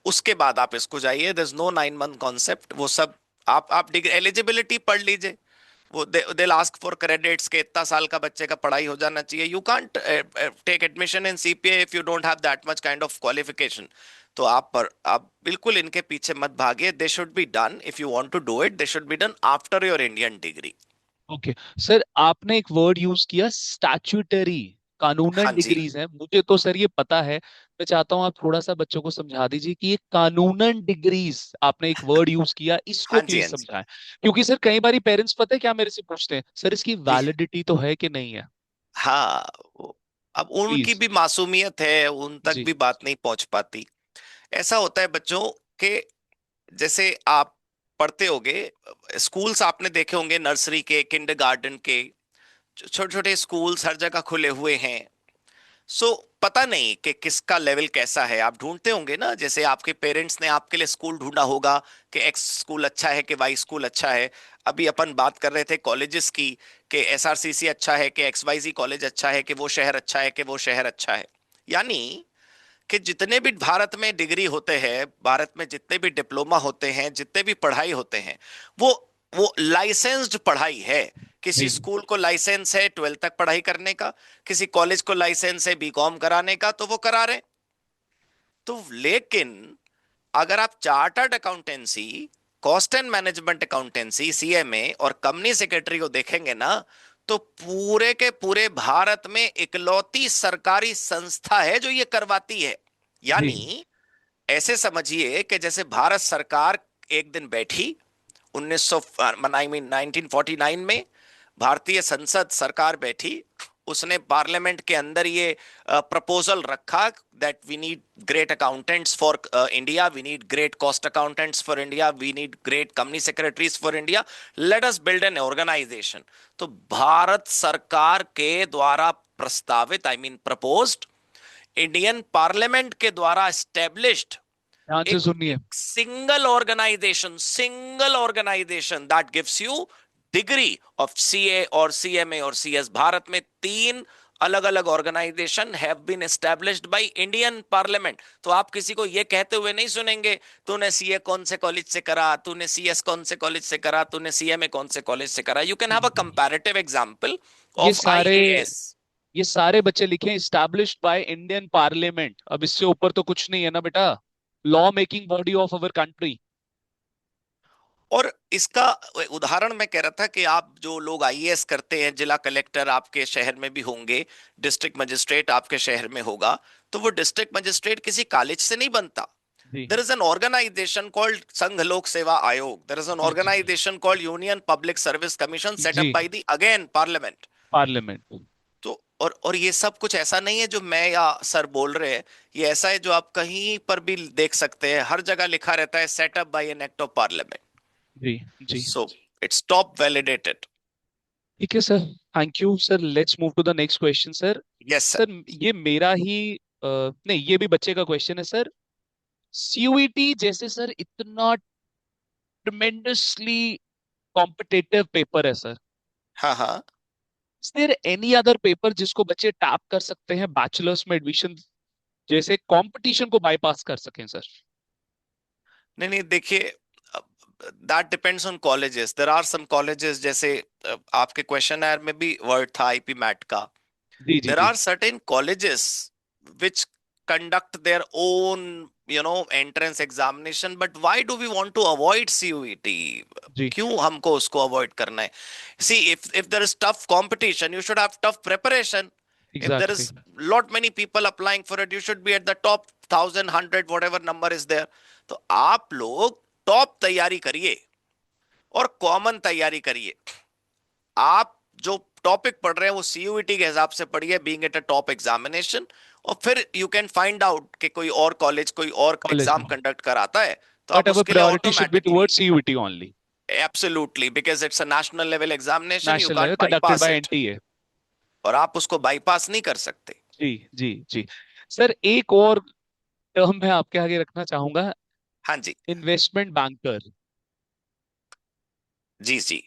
उसके बाद आप इसको जाइए, there is no 9 month concept वो सब। आप डिग्री एलिजिबिलिटी पढ़ लीजिए। वो दे आस्क फॉर क्रेडिट्स के इतना साल का बच्चे का पढ़ाई हो जाना चाहिए। You can't take admission in CPA if you don't have that much kind of qualification. तो आप बिल्कुल इनके पीछे मत भागिए। They should be done, if you want to do it, they should be done after your Indian degree. Okay. Sir आपने एक वर्ड यूज किया स्टैट्यूटरी, हाँ कानूनन जी। डिग्रीज हैं, मुझे तो सर ये पता है। मैं चाहता हूं आप थोड़ा सा बच्चों को समझा दीजिए कि ये कानूनन डिग्रीज आपने एक वर्ड यूज किया, इसको हाँ जी। प्लीज हाँ जी। समझाएं। क्योंकि सर कई बार पेरेंट्स पता है क्या मेरे से पूछते हैं, सर इसकी जी। वैलिडिटी तो है कि नहीं है? हाँ। अब उनकी प्लीज। भी मासूमियत है, उन तक जी भी बात नहीं पहुंच पाती। ऐसा होता है बच्चों के, जैसे आप पढ़ते होगे, स्कूल्स आपने देखे होंगे, नर्सरी के, किंडरगार्टन के, छोटे छोटे स्कूल्स हर जगह खुले हुए हैं। सो पता नहीं कि किसका लेवल कैसा है, आप ढूंढते होंगे ना, जैसे आपके पेरेंट्स ने आपके लिए स्कूल ढूंढा होगा कि एक्स स्कूल अच्छा है कि वाई स्कूल अच्छा है। अभी अपन बात कर रहे थे कॉलेजेस की, कि एसआरसीसी अच्छा है कि एक्सवाईजी कॉलेज अच्छा है, कि वो शहर अच्छा है कि वो शहर अच्छा है। यानी कि जितने भी भारत में डिग्री होते हैं, भारत में जितने भी डिप्लोमा होते हैं, जितने भी पढ़ाई होते हैं, वो वो लाइसेंस्ड पढ़ाई है। किसी जी स्कूल को लाइसेंस है 12th तक पढ़ाई करने का, किसी कॉलेज को लाइसेंस है बीकॉम कराने का, तो वो करा रहे। तो लेकिन अगर आप chartered accountancy, cost and management accountancy CMA और कंपनी सेक्रेटरी को देखेंगे ना, तो पूरे के पूरे भारत में इकलौती सरकारी संस्था है जो ये करवाती है। जी यानी ऐसे समझिए कि जैसे भारत सरकार एक दिन बैठी 1900 आई मीन 1949 में, भारतीय संसद सरकार बैठी, उसने पार्लियामेंट के अंदर ये प्रपोजल रखा that we need great accountants for India, we need great cost accountants for India, we need great company secretaries for India, let us build an organisation. तो भारत सरकार के द्वारा प्रस्तावित, I mean proposed, Indian parliament के द्वारा एस्टेब्लिश्ड ध्यान से एक सुनिए। एक single organisation that gives you degree of CA और सीएमए और सीएस। भारत में तीन अलग अलग organisation have been established by Indian parliament. तो आप किसी को यह कहते हुए नहीं सुनेंगे तूने सीए कौन से कॉलेज से करा, तूने सीएस कौन से कॉलेज से करा, तूने सीएमए कौन से कॉलेज से करा। You can have a comparative example ये ऑफ सारे आईएएस। ये सारे बच्चे लिखे हैं स्टैब्लिश्ड बाय इंडियन पार्लियामेंट, अब इससे ऊपर तो कुछ नहीं है ना बेटा। Law making body of our country. और इसका उदाहरण मैं कह रहा था कि आप जो लोग आईएएस करते हैं, जिला कलेक्टर आपके शहर में भी होंगे, डिस्ट्रिक्ट मजिस्ट्रेट आपके शहर में होगा, तो वो डिस्ट्रिक्ट मजिस्ट्रेट किसी कॉलेज से नहीं बनता। जी there is an organization called Sangh Lok Seva Aayog, there is an जी जी organization called Union Public Service Commission set जी up by the again parliament. Parliament. तो और ये सब कुछ ऐसा नहीं है जो मैं या सर बोल रहे हैं, ये ऐसा है जो आप कहीं पर भी देख सकते हैं, हर जगह लिखा रहता है setup by an act of parliament. जी जी। So it's top validated. ठीक है sir. Thank you sir. Let's move to the next question sir. Yes sir. Sir ये मेरा ही नहीं, ये भी बच्चे का क्वेश्चन है सर। सीयूईटी जैसे सर इतना ट्रिमेंडसली कॉम्पिटिटिव पेपर है सर, हाँ हाँ। Is there any other paper जिसको बच्चे टैप कर सकते हैं बैचलर्स में एडमिशन, जैसे कंपटीशन को बाईपास कर सकें सर? नहीं नहीं, देखिए, that depends on colleges. There are some colleges, जैसे आपके क्वेश्चन में भी वर्ड था आईपी मैट का। जी जी There ji are certain colleges which conduct their own, entrance examination, but why do we want to avoid CUET? जी। क्यों हमको उसको अवॉइड करना है? See, if there is tough competition, you should have tough preparation. If there is exactly. lot many people applying for it, you should be at the top 1,000, 100, whatever number is there. तो आप लोग टॉप तैयारी करिए और कॉमन तैयारी करिए। आप जो टॉपिक पढ़ रहे हैं वो सीयूईटी के हिसाब से पढ़िए, being at a top examination. और फिर यू कैन फाइंड आउट कि कोई और कॉलेज कोई और कॉलेज एग्जाम में, कंडक्ट कराता है, तो बट आप अवर उसके लिए priority should be automatically, towards CUET only. Absolutely, because it's a national level examination, you national level can't conducted bypass by it. NTA. और आप उसको बाईपास नहीं कर सकते। जी जी जी। सर एक और टर्म मैं आपके आगे रखना चाहूंगा, हाँ जी। Investment banker. जी जी।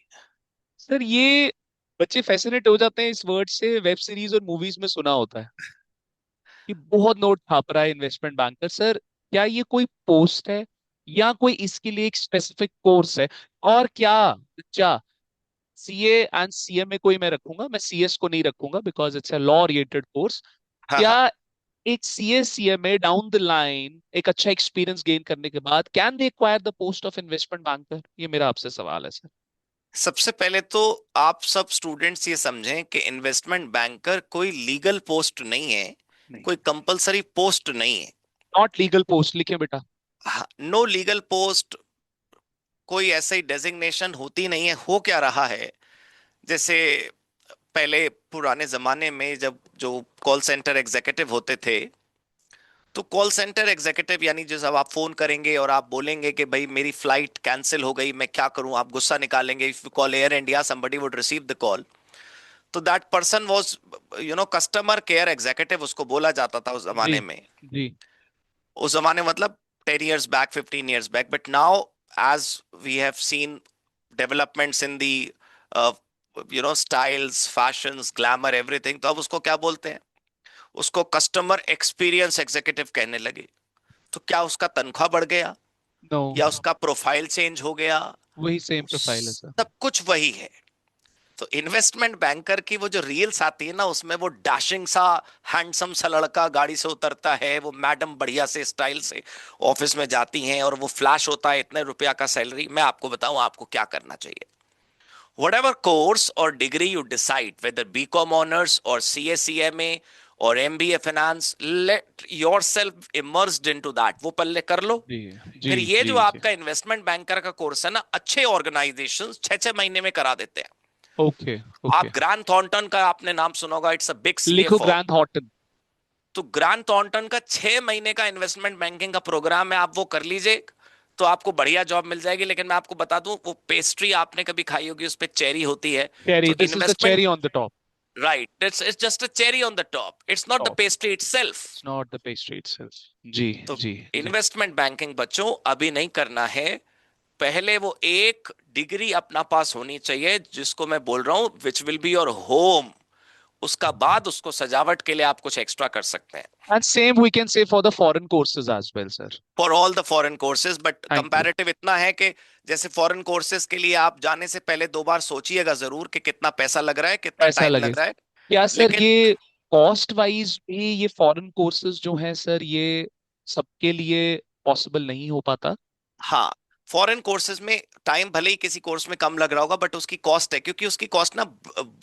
सर ये बच्चे फैसिनेट हो जाते हैं इस वर्ड से, वेब सीरीज और मूवीज में सुना होता है कि बहुत नोट छाप रहा है इन्वेस्टमेंट बैंकर। सर क्या ये कोई पोस्ट है या कोई इसके लिए एक स्पेसिफिक कोर्स है? और क्या क्या सीए एंड सीएमए को ही मैं रखूंगा, मैं सीएस को नहीं रखूंगा because it's a law oriented course. हाँ क्या हाँ। एक CA CMA down the line एक अच्छा एक्सपीरियंस गेन करने के बाद can they acquire the post of investment banker? ये मेरा आपसे सवाल है सर। सबसे पहले तो आप सब स्टूडेंट्स ये समझें कि इन्वेस्टमेंट बैंकर कोई लीगल पोस्ट नहीं है, नहीं, कोई कंपलसरी पोस्ट नहीं है। नॉट लीगल पोस्ट लिखे बेटा। नो लीगल पोस्ट, कोई ऐसे डेजिग्नेशन होती नहीं है। हो क्या रहा है, जैसे पहले पुराने जमाने में जब जो कॉल सेंटर एग्जीक्यूटिव होते थे, तो कॉल सेंटर एग्जीक्यूटिव यानी जब आप फोन करेंगे और आप बोलेंगे कि भाई मेरी फ्लाइट कैंसिल हो गई, मैं क्या करूं, आप गुस्सा निकालेंगे, if you call Air India somebody would receive the call. तो that person was customer care executive उसको बोला जाता था उस जी जमाने में। जी। उस जमाने मतलब 10 years back, 15 years back, but now as we have seen developments in the styles, fashions, glamour, everything, तो अब उसको क्या बोलते हैं? उसको कस्टमर एक्सपीरियंस एग्जीक्यूटिव कहने लगे। तो क्या उसका तनख्वाह बढ़ गया नो, या उसका प्रोफाइल चेंज हो गया? वही सेम प्रोफाइल है सर। सब कुछ वही है। तो इन्वेस्टमेंट बैंकर की वो जो रील्स आती है ना, उसमें वो डैशिंग सा हैंडसम सा लड़का गाड़ी से उतरता है, वो मैडम बढ़िया से स्टाइल से ऑफिस में जाती हैं, और वो फ्लैश होता है इतने रुपया का सैलरी। मैं आपको बताऊं आपको क्या करना चाहिए। whatever course or degree you decide, whether BCom honors or CA or MBA finance, let yourself immersed into that, वो पहले कर लो। जी जी फिर ये जी जो जी। आपका इन्वेस्टमेंट बैंकर का कोर्स है ना, अच्छे ऑर्गेनाइजेशन 6-6 महीने में करा देते हैं। Okay okay. आप ग्रांट थॉर्नटन का आपने नाम सुना होगा, इट्स अ बिग सीए लिखो फर्म। Grant Horton. तो ग्रांट थॉर्नटन का 6 महीने का इन्वेस्टमेंट बैंकिंग का प्रोग्राम है, आप वो कर लीजिए, तो आपको बढ़िया जॉब मिल जाएगी। लेकिन मैं आपको बता दूं, वो पेस्ट्री आपने कभी खाई होगी, उस पे चेरी होती है। चेरी, तो this is the investment, cherry on the top. Right, it's just a cherry on the top, it's not the top, pastry itself. It's not the pastry itself. जी तो जी जी। इन्वेस्टमेंट बैंकिंग बच्चों अभी नहीं करना है। पहले वो एक डिग्री अपना पास होनी चाहिए, जिसको मैं बोल रहा हूं which will be your home. उसका बाद उसको सजावट के लिए आप कुछ एक्स्ट्रा कर सकते हैं। And same we can say for the foreign courses as well sir. For all the foreign courses, but thank you. Comparative इतना है कि जैसे फॉरेन कोर्सेज के लिए आप जाने से पहले 2 बार सोचिएगा जरूर कि कितना पैसा लग रहा है, कितना पैसा टाइम लगे। लग रहा है। क्या सर लेकिन ये कॉस्ट वाइज भी ये फॉरेन कोर्सेज जो हैं सर, ये सबके लिए पॉसिबल नहीं हो पाता? हाँ, फॉरेन कोर्सेज में टाइम भले ही किसी कोर्स में कम लग रहा होगा, बट उसकी कॉस्ट है, क्योंकि उसकी कॉस्ट ना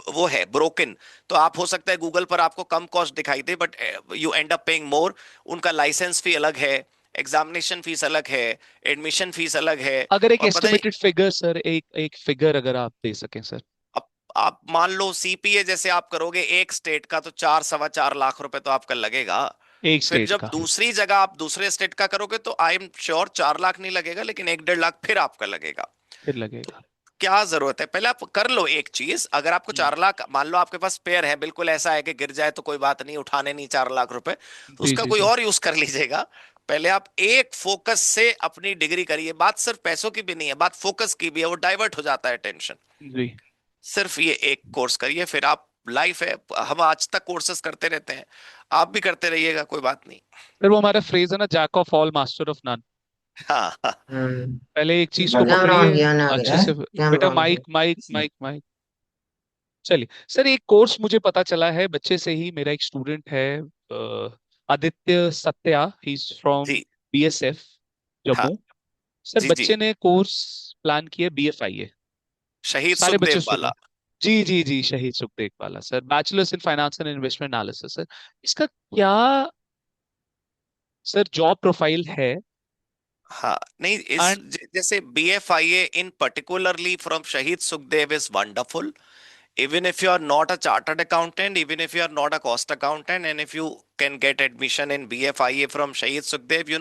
वो है ब्रोकन। तो आप हो सकता है गूगल पर आपको कम कॉस्ट दिखाई दे, but you end up paying more. उनका लाइसेंस फी अलग है, एग्जामिनेशन फीस अलग है, एडमिशन फीस अलग है। अगर एक और पता है, एस्टिमेटेड फिगर सर, एक एक फिगर अगर आप दे सकें सर। अब आप मान लो सीपीए जैसे आप करोगे एक स्टेट का, तो 4-4.25 लाख रुपए तो आपका लगेगा। एक फिर स्टेट जब का? दूसरी जगह आप दूसरे स्टेट का करोगे, तो आई एम श्योर 4 लाख नहीं लगेगा, लेकिन 1-1.5 लाख फिर आपका लगेगा। फिर लगेगा। क्या जरूरत है? पहले आप कर लो एक चीज। अगर आपको हम्म। 4 लाख, मान लो आपके पास स्पेयर है, बिल्कुल ऐसा है कि गिर जाए तो कोई बात नहीं, उठाने नहीं 4 लाख रुपए, तो जी उसका जी कोई जी और यूज कर लीजिएगा। पहले आप एक फोकस से अपनी डिग्री करिए। बात सिर्फ पैसों की भी नहीं है, बात फोकस की भी है, वो डाइवर्ट हो जाता है टेंशन। जी। सिर्फ ये एक कोर्स करिए, फिर आप, लाइफ है, हम आज तक कोर्सेज करते रहते हैं, आप भी करते रहिएगा, कोई बात नहीं। फिर वो हमारा फ्रेज है ना, jack of all master of none. हाँ हाँ। पहले एक चीज को Camera on पकड़िए किया ना अच्छे गिरा है, से। कैमरा बेटा ऑन माइक माइक किया। Mic mic. चलिए सर, एक कोर्स मुझे पता चला है बच्चे से ही। मेरा एक स्टूडेंट है, Aditya Satya, he is from जी। बीएसएफ हाँ। जम्मू। सर जी जी। बच्चे ने कोर्स प्लान किया बीएफआईए। शहीद सारे बच्चे सुखदेव सुने? वाला। जी जी जी, शहीद सुखदेव वाला sir, bachelors in finance and investment analysis sir. इसका क्या सर जॉब प्रोफाइल है? हाँ, नहीं, इस एंड जैसे BFIA इन पर्टिकुलरली फ्रॉम शहीद Sukhdev is wonderful. Even if you are not a chartered accountant, even if you are not a cost accountant, and if you can get admission in BFIA from Shahid Sukhdev,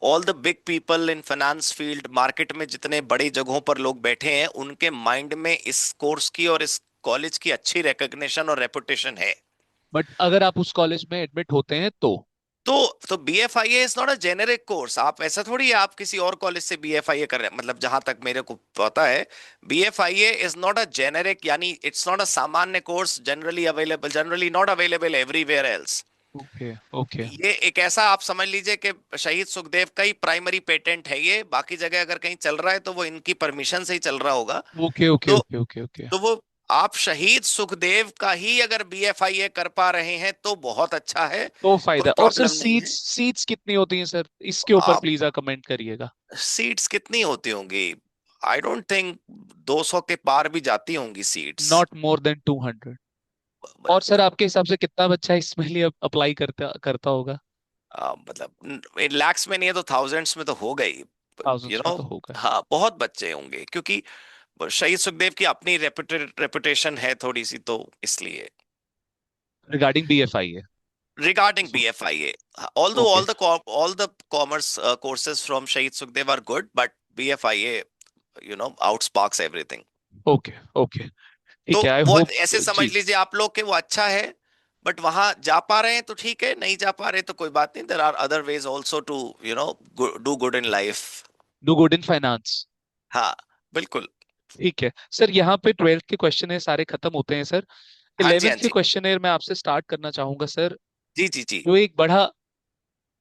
all the big people in finance field, market में जितने बड़ी जगहों पर लोग बैठे हैं, उनके माइंड में इस कोर्स की और इस कॉलेज की अच्छी रिकग्निशन और रेपुटेशन है। बट अगर आप उस कॉलेज में एडमिट होते हैं तो? तो BFIA is not a generic course. आप ऐसा थोड़ी है आप किसी और कॉलेज से BFIA कर रहे हैं, मतलब जहां तक मेरे को पता है, BFIA is not a generic, यानी इट्स नॉट अ सामान्य course, generally available, generally not available everywhere else. Okay okay ये एक ऐसा आप समझ लीजिए कि शहीद सुखदेव का ही प्राइमरी पेटेंट है ये। बाकी जगह अगर कहीं चल रहा है तो वो इनकी परमिशन से ही चल रहा होगा। ओके ओके तो ओके ओके ओके। तो वो, आप शहीद सुखदेव का ही अगर BFIA कर पा रहे हैं तो बहुत अच्छा है, तो कोई फायदा। और सर प्रॉब्लम नहीं सीट्स है। सीट्स कितनी होती हैं सर? इसके ऊपर आप, प्लीज आप कमेंट करिएगा। सीट्स कितनी होती होंगी? आई डोंट थिंक 200 के पार भी जाती होंगी सीट्स। Not more than 200। और सर आपके हिसाब से कितना बच्चा इसमें लिए अप्लाई करता करता होगा? मतलब लैक्स में नहीं है तो थाउजेंड्स में तो हो गई। यू थाउजेंड्स में नो तो होगा। हाँ, बहुत बच्चे होंगे, क्योंकि शहीद सुखदेव की अपनी रेपुटेशन है थोड़ी सी, तो इसलिए। Regarding BFIA? Regarding BFIA, although okay all the commerce courses from Shahid Sukhdev are good, but BFIA outsparks everything. Okay okay. ठीक तो है, आई वो होप। ऐसे समझ जी। लीजिए आप लोग कि वो अच्छा है, बट वहां जा पा रहे हैं तो ठीक है, नहीं जा पा रहे तो कोई बात नहीं, there are other ways also to do good in life. Do good in finance. हाँ, बिल्कुल। ठीक है सर, यहाँ पे 12th के क्वेश्चन है सारे खत्म होते हैं सर। हाँ जी, 11th हाँ के जी। क्वेश्चन मैं आपसे स्टार्ट करना चाहूंगा सर। जी जी जी। जो एक बड़ा,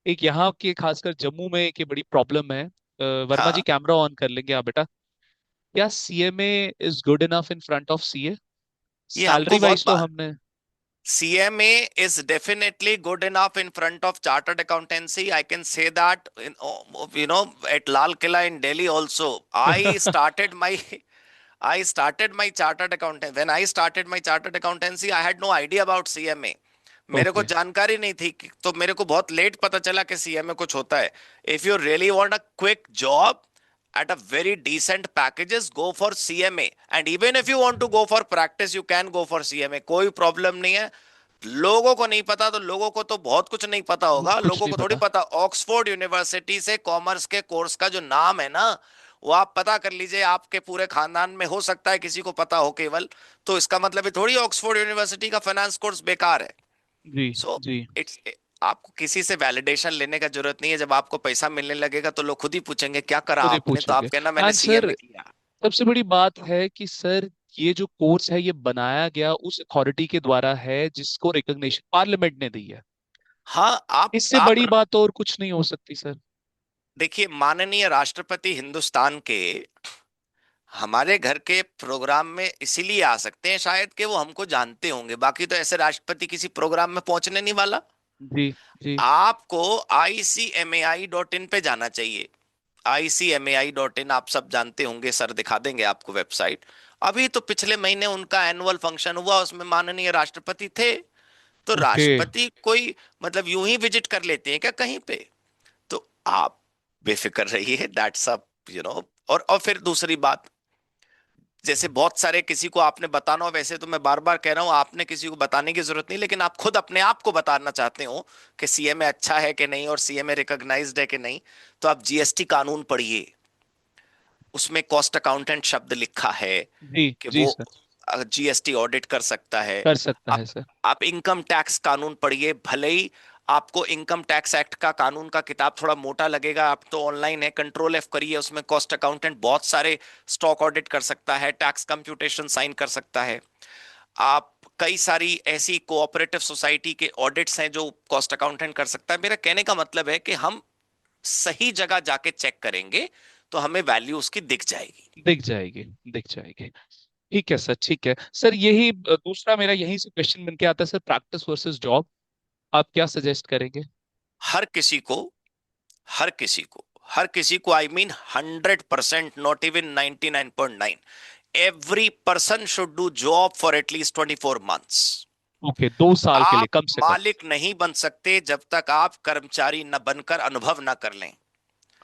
एक यहाँ के खासकर जम्मू में एक ये बड़ी प्रॉब्लम है। वर्मा जी हाँ, कैमरा ऑन कर लेंगे आप बेटा? क्या CMA is good enough in front of CA? ये हमको सैलरी बहुत वाइज तो हमने। CMA is definitely good enough in front of chartered accountancy. I can say that, at Lal Killa in Delhi also. I started my chartered accountant. When I started my chartered accountancy, I had no idea about CMA. मेरे को ओके। जानकारी नहीं थी तो मेरे को बहुत लेट पता चला कि CMA कुछ होता है। If you really want a quick job at a very decent packages, go for CMA. And even if you want to go for practice, you can go for CMA, कोई प्रॉब्लम नहीं है। लोगों को नहीं पता तो लोगों को तो बहुत कुछ नहीं पता होगा, कुछ लोगों नहीं को थोड़ी पता। पता। ऑक्सफोर्ड यूनिवर्सिटी से कॉमर्स के कोर्स का जो नाम है ना, वो आप पता कर लीजिए, आपके पूरे खानदान में हो सकता है किसी को पता हो केवल। तो इसका मतलब है थोड़ी ऑक्सफोर्ड यूनिवर्सिटी का फाइनेंस कोर्स बेकार है। जी। सो जी। इट्स आपको किसी से वैलिडेशन लेने का जरूरत नहीं है। जब आपको पैसा मिलने लगेगा तो लोग खुद ही पूछेंगे क्या करा खुद ही आपने, तो आप पूछेंगे। कहना मैंने एंड सर, CMA किया। सबसे बड़ी बात है कि सर, ये जो कोर्स है ये बनाया गया उस अथॉरिटी के द्वारा है जिसको रिकॉग्निशन पार्लियामेंट ने दी है। हाँ, इससे आप बड़ी बात और कुछ नहीं हो सकती सर। देखिए, माननीय राष्ट्रपति हिंदुस्तान के हमारे घर के प्रोग्राम में इसीलिए आ सकते हैं शायद कि वो हमको जानते होंगे, बाकी तो ऐसे राष्ट्रपति किसी प्रोग्राम में पहुंचने नहीं वाला। जी। जी। आपको ICMAI.in पे जाना चाहिए। ICMAI.in आप सब जानते होंगे, सर दिखा देंगे आपको वेबसाइट। अभी तो पिछले महीने उनका एनुअल फंक्शन हुआ, उसमें माननीय राष्ट्रपति थे। तो ओके। राष्ट्रपति कोई मतलब यूं ही विजिट कर लेते हैं क्या कहीं पे? तो आप बेफिक्र रहिए, दैट्स अ और फिर दूसरी बात, जैसे बहुत सारे किसी को आपने बताना हो, वैसे तो मैं बार बार कह रहा हूं आपने किसी को बताने की जरूरत नहीं, लेकिन आप खुद अपने आप को बताना चाहते हो कि CMA अच्छा है कि नहीं और CMA रिकॉग्नाइज्ड है कि नहीं, तो आप GST कानून पढ़िए। उसमें कॉस्ट अकाउंटेंट शब्द लिखा है जी। कि जी वो सर। GST ऑडिट कर सकता है। कर सकता आप है सर। आप इनकम टैक्स कानून पढ़िए, भले ही आपको इनकम टैक्स एक्ट का कानून का किताब थोड़ा मोटा लगेगा, आप तो ऑनलाइन है, कंट्रोल F करिए, उसमें कॉस्ट अकाउंटेंट बहुत सारे स्टॉक ऑडिट कर सकता है, टैक्स कंप्यूटेशन साइन कर सकता है। आप कई सारी ऐसी कोऑपरेटिव सोसाइटी के ऑडिट्स हैं जो कॉस्ट अकाउंटेंट कर सकता है। मेरा कहने का मतलब है कि हम सही जगह जाके चेक करेंगे तो हमें वैल्यू उसकी दिख जाएगी। दिख जाएगी। दिख जाएगी। ठीक है सर, ठीक है सर, यही दूसरा मेरा यहीं से क्वेश्चन बन के आता है सर, प्रैक्टिस वर्सेस जॉब। आप क्या सजेस्ट करेंगे? हर किसी को, हर किसी को, हर किसी को, I mean 100%, not even 99.9, every person should do job for at least 24 months। Okay, 2 साल के लिए आप कम से कम। मालिक नहीं बन सकते जब तक आप कर्मचारी न बनकर अनुभव न कर लें।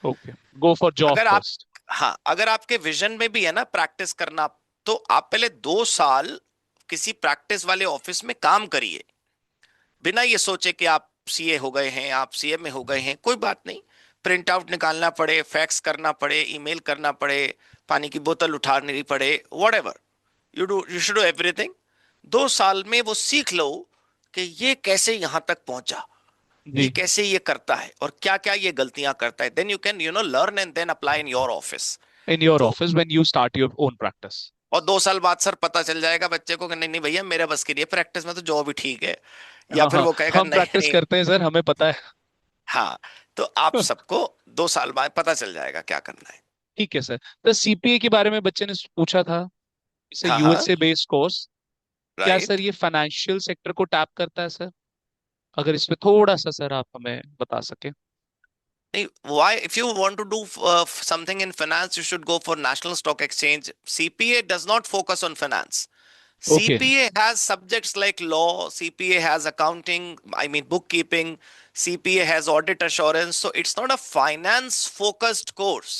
ओके। गो फॉर जॉब अगर आप, फर्स्ट। हाँ, अगर आपके विजन में भी है ना प्रैक्टिस करना, तो आप पहले 2 साल किसी प्रैक्टिस वाले ऑफिस में काम करिए, बिना ये सोचे कि आप CA हो गए हैं, आप CMA हो गए हैं, कोई बात नहीं। प्रिंट आउट निकालना पड़े, फैक्स करना पड़े, ईमेल करना पड़े, पानी की बोतल उठानी पड़े, what ever, you should do everything. 2 साल में वो सीख लो कि ये कैसे यहां तक पहुंचा, ये जी। कैसे ये करता है और क्या क्या ये गलतियां करता है, then you can learn and then apply in your office. In your तो office when you start your own practice. और 2 साल बाद सर पता चल जाएगा बच्चे को कि नहीं नहीं भैया मेरे बस की नहीं है प्रैक्टिस में, तो जॉब ही ठीक है। या हाँ फिर हाँ, वो कहेगा हम नहीं प्रैक्टिस नहीं। करते हैं सर, हमें पता है। हाँ, तो आप सबको 2 साल बाद पता चल जाएगा क्या करना है। ठीक है सर। तो सीपीए के बारे में बच्चे ने पूछा था, इसे हाँ हाँ, यूएसए बेस्ड कोर्स। क्या सर राइट। ये फाइनेंशियल सेक्टर को टैप करता है सर? अगर इस पे थोड़ा सा सर आप हमें बता सके। नहीं, why if you want to do something in finance you should go for National Stock Exchange. CPA does not focus on finance. Okay. CPA has subjects like law, CPA has accounting, I mean bookkeeping, CPA has audit assurance, so it's not a finance focused course.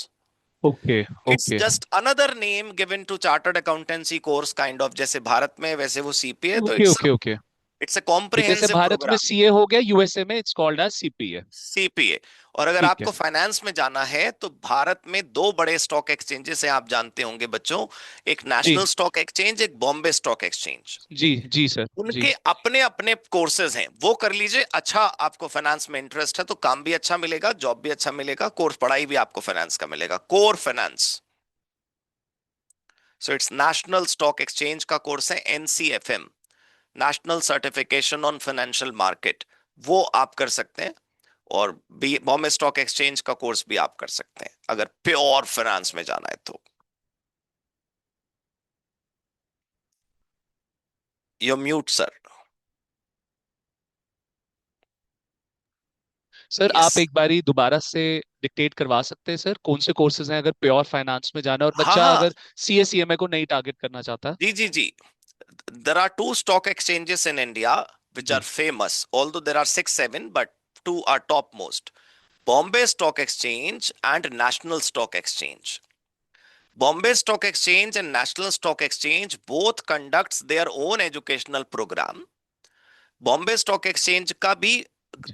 Okay. It's okay. just another name given to chartered accountancy course kind of, जैसे भारत में वैसे वो CPA, तो okay. it's okay. Okay. It's a जैसे कॉम्प्रिहेंसिव भारत में प्रोग्राम, सीए हो गया, यूएसए में it's called as CPA. CPA. और अगर ठीक है। आपको फाइनेंस में जाना है तो भारत में दो बड़े स्टॉक एक्सचेंजेस हैं, आप जानते होंगे बच्चों। एक जी नेशनल स्टॉक एक्सचेंज, एक बॉम्बे स्टॉक एक्सचेंज। जी जी सर जी। उनके अपने अपने कोर्सेज हैं, वो कर लीजिए। अच्छा, आपको फाइनेंस में इंटरेस्ट है तो काम भी अच्छा मिलेगा, जॉब भी अच्छा मिलेगा, कोर्स पढ़ाई भी आपको फाइनेंस का मिलेगा, core finance. So it's National Stock Exchange का कोर्स है NCFM, National Certification on financial Market, वो आप कर सकते हैं। और बॉम्बे स्टॉक एक्सचेंज का कोर्स भी आप कर सकते हैं अगर प्योर फाइनेंस में जाना है तो। You mute sir. Sir yes. आप एक बारी दोबारा से डिक्टेट करवा सकते हैं सर, कौन से कोर्सेज हैं अगर प्योर फाइनेंस में जाना है और हाँ बच्चा हाँ, अगर सीए सीएमए को नहीं टारगेट करना चाहता? जी जी जी। There are two stock exchanges in India which are जी। famous, although there are six, seven, but two are topmost. Bombay Stock Exchange and National Stock Exchange. Bombay Stock Exchange and National Stock Exchange both conducts their own educational program. Bombay Stock Exchange का भी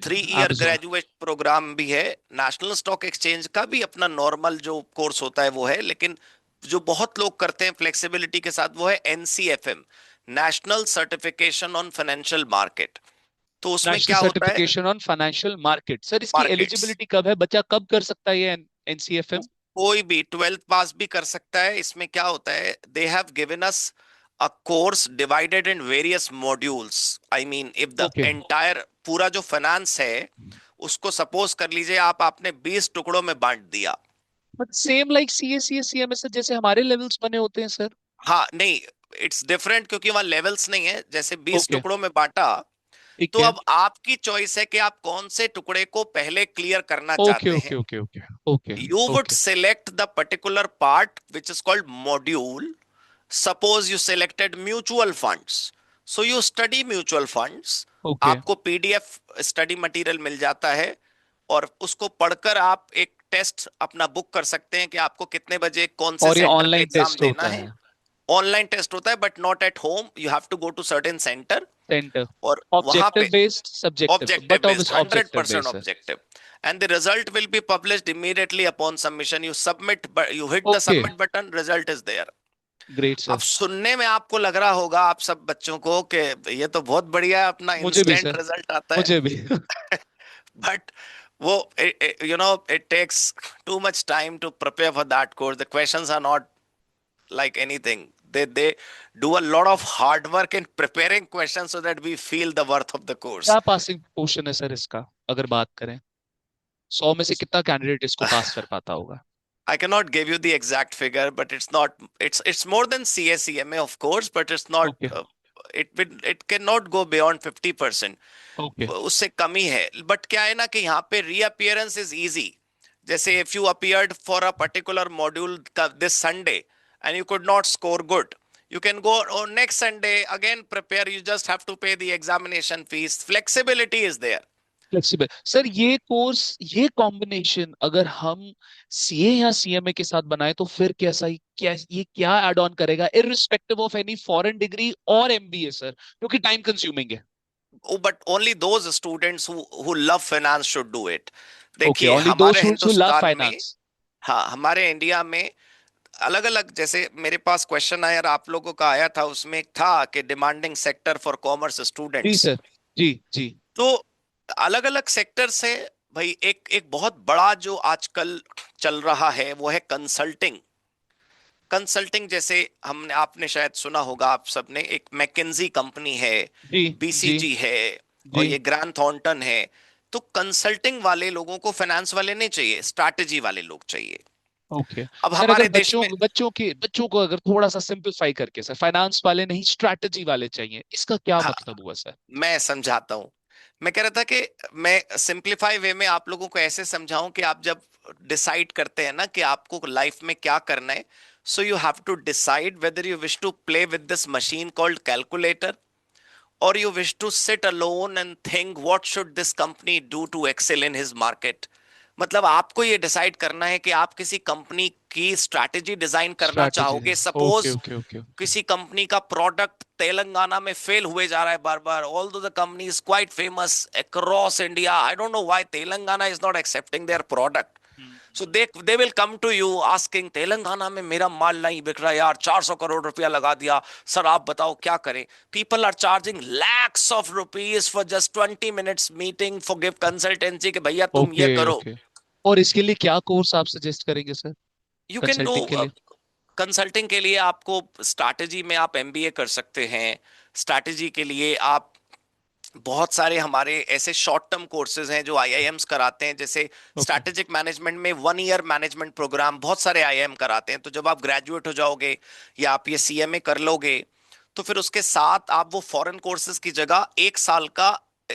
थ्री आप ईयर जो ग्रेजुएट प्रोग्राम भी है, नेशनल स्टॉक एक्सचेंज का भी अपना नॉर्मल जो कोर्स होता है वो है, लेकिन जो बहुत लोग करते हैं फ्लेक्सिबिलिटी के साथ वो है NCFM, National Certification on financial Market. तो उसमें नेशनल क्या होता है, certification on financial market, sir इसकी मार्केट्स। एलिजिबिलिटी कब है, बच्चा कब कर सकता है ये एनसीएफएम? कोई भी 12th पास भी कर सकता है। इसमें क्या होता है, they have given us a course divided in various modules. I mean if the okay. Entire पूरा जो फाइनेंस है उसको सपोज कर लीजिए आप आपने 20 टुकड़ों में बांट दिया। But same like CA CA CMA जैसे हमारे लेवल्स बने होते हैं सर। हाँ नहीं, इट्स डिफरेंट क्योंकि वहां लेवल्स नहीं है। जैसे 20 ओके। टुकड़ों में बांटा, ठीक तो है। अब आपकी चॉइस है कि आप कौन से टुकड़े को पहले क्लियर करना ओके चाहते हैं। Okay okay okay okay You would okay. select the particular part which is called module. Suppose you selected mutual funds. So you study mutual funds. Okay. आपको पीडीएफ स्टडी मटेरियल मिल जाता है और उसको पढ़कर आप एक टेस्ट अपना बुक कर सकते हैं कि आपको कितने बजे कौन से और ये सेंटर पे ऑनलाइन एग्जाम टेस्ट देना होता है। है? ऑनलाइन टेस्ट होता है but not at home, you have to go to certain centre. Centre. और वहां ऑब्जेक्टिव पे based subjective, objective but based, obviously objective 100% based है। objective. And the result will be published immediately upon submission. You submit, but you hit the okay. submit button, result is there. Great अब सर। सुनने में आपको लग रहा होगा आप सब बच्चों को कि ये तो बहुत बढ़िया है, अपना मुझे भी इंस्टेंट सर। रिजल्ट आता है। मुझे भी। बट वो, you know, it takes too much time to prepare for that course. The questions are not like anything. They do a lot of hard work in preparing questions so that we feel the worth of the course. क्या पासिंग क्वेश्चन है सर इसका, अगर बात करें 100 में से कितना कैंडिडेट इसको पास कर पाता होगा? I cannot give you the exact figure, but it's not. It's more than CSEMA, of course, but it's not. Okay It cannot go beyond 50%. Okay उससे कम ही है। बट क्या है ना कि यहाँ पे रीअपियरेंस इज इजी। जैसे if you appeared for a particular module this Sunday and you could not score good, you can go on next Sunday again prepare. You just have to pay the examination fees. Flexibility is there. Flexible sir, ये कोर्स, ये कॉम्बिनेशन अगर हम सीए या सीएमए के साथ बनाए तो फिर कैसा ही क्या, ये क्या एड ऑन करेगा irrespective of any foreign degree और एमबीए सर, क्योंकि टाइम कंज्यूमिंग है। Oh, but only those students who love finance should do it. Okay, देखिए ओनली दोज हमारे हु लव हिंदुस्तान में, फाइनेंस। हाँ हमारे इंडिया में अलग अलग, जैसे मेरे पास क्वेश्चन आया आप लोगों का आया था, उसमें एक था कि डिमांडिंग सेक्टर फॉर कॉमर्स जी स्टूडेंट्स। सर। जी जी। तो अलग अलग सेक्टर से भाई एक एक बहुत बड़ा जो आजकल चल रहा है वो है कंसल्टिंग। कंसल्टिंग जैसे हमने, आपने शायद सुना होगा, आप सबने, एक मैकेंजी कंपनी है, जी जी बीसीजी है, और जी। ये ग्रांट थॉर्नटन है। तो कंसल्टिंग वाले लोगों को फाइनेंस वाले नहीं चाहिए, स्ट्रैटेजी वाले लोग चाहिए। ओके अब सर, अगर हमारे देश में, बच्चों को अगर थोड़ा सा सिंपलीफाई करके सर, फाइनेंस वाले नहीं स्ट्रैटेजी वाले चाहिए, इसका क्या हाँ मतलब हुआ सर? मैं समझाता हूँ। मैं कह रहा था कि मैं सिंपलीफाई वे में आप लोगों को ऐसे समझाऊं कि आप जब डिसाइड करते हैं ना कि आपको लाइफ में क्या करना है, so you have to decide whether you wish to play with this machine called calculator, or you wish to sit alone and think what should this company do to excel in his market. मतलब आपको ये डिसाइड करना है कि आप किसी कंपनी की स्ट्रैटेजी डिजाइन करना स्ट्रैटेजी चाहोगे। Okay suppose okay okay okay. किसी कंपनी का प्रोडक्ट तेलंगाना में फेल हुए जा रहा है बार बार, although the company is quite famous across India, I don't know why Telangana is not accepting their product. So they will come to you asking, Telangana में मेरा माल नहीं बिक रहा यार, 400 करोड़ रुपया लगा दिया, सर आप बताओ क्या करें। People are charging lakhs of rupees for just 20 minutes meeting for give consultancy कि भैया तुम ओके ये करो। ओके। और इसके लिए क्या कोर्स आप सजेस्ट करेंगे sir, you can do consulting के लिए? कंसल्टिंग के लिए आपको स्ट्रैटेजी में आप एमबीए कर सकते हैं। स्ट्रैटेजी के लिए आप बहुत सारे हमारे ऐसे शॉर्ट टर्म कोर्सेज हैं जो आईआईएम्स कराते हैं, जैसे ओके। स्ट्रैटेजिक मैनेजमेंट में 1 ईयर मैनेजमेंट प्रोग्राम बहुत सारे आईआईएम कराते हैं। तो जब आप ग्रेजुएट हो जाओगे या आप ये सीएमए कर लोगे, तो फिर उसके साथ आप वो फॉरेन कोर्सेज की जगह 1 साल का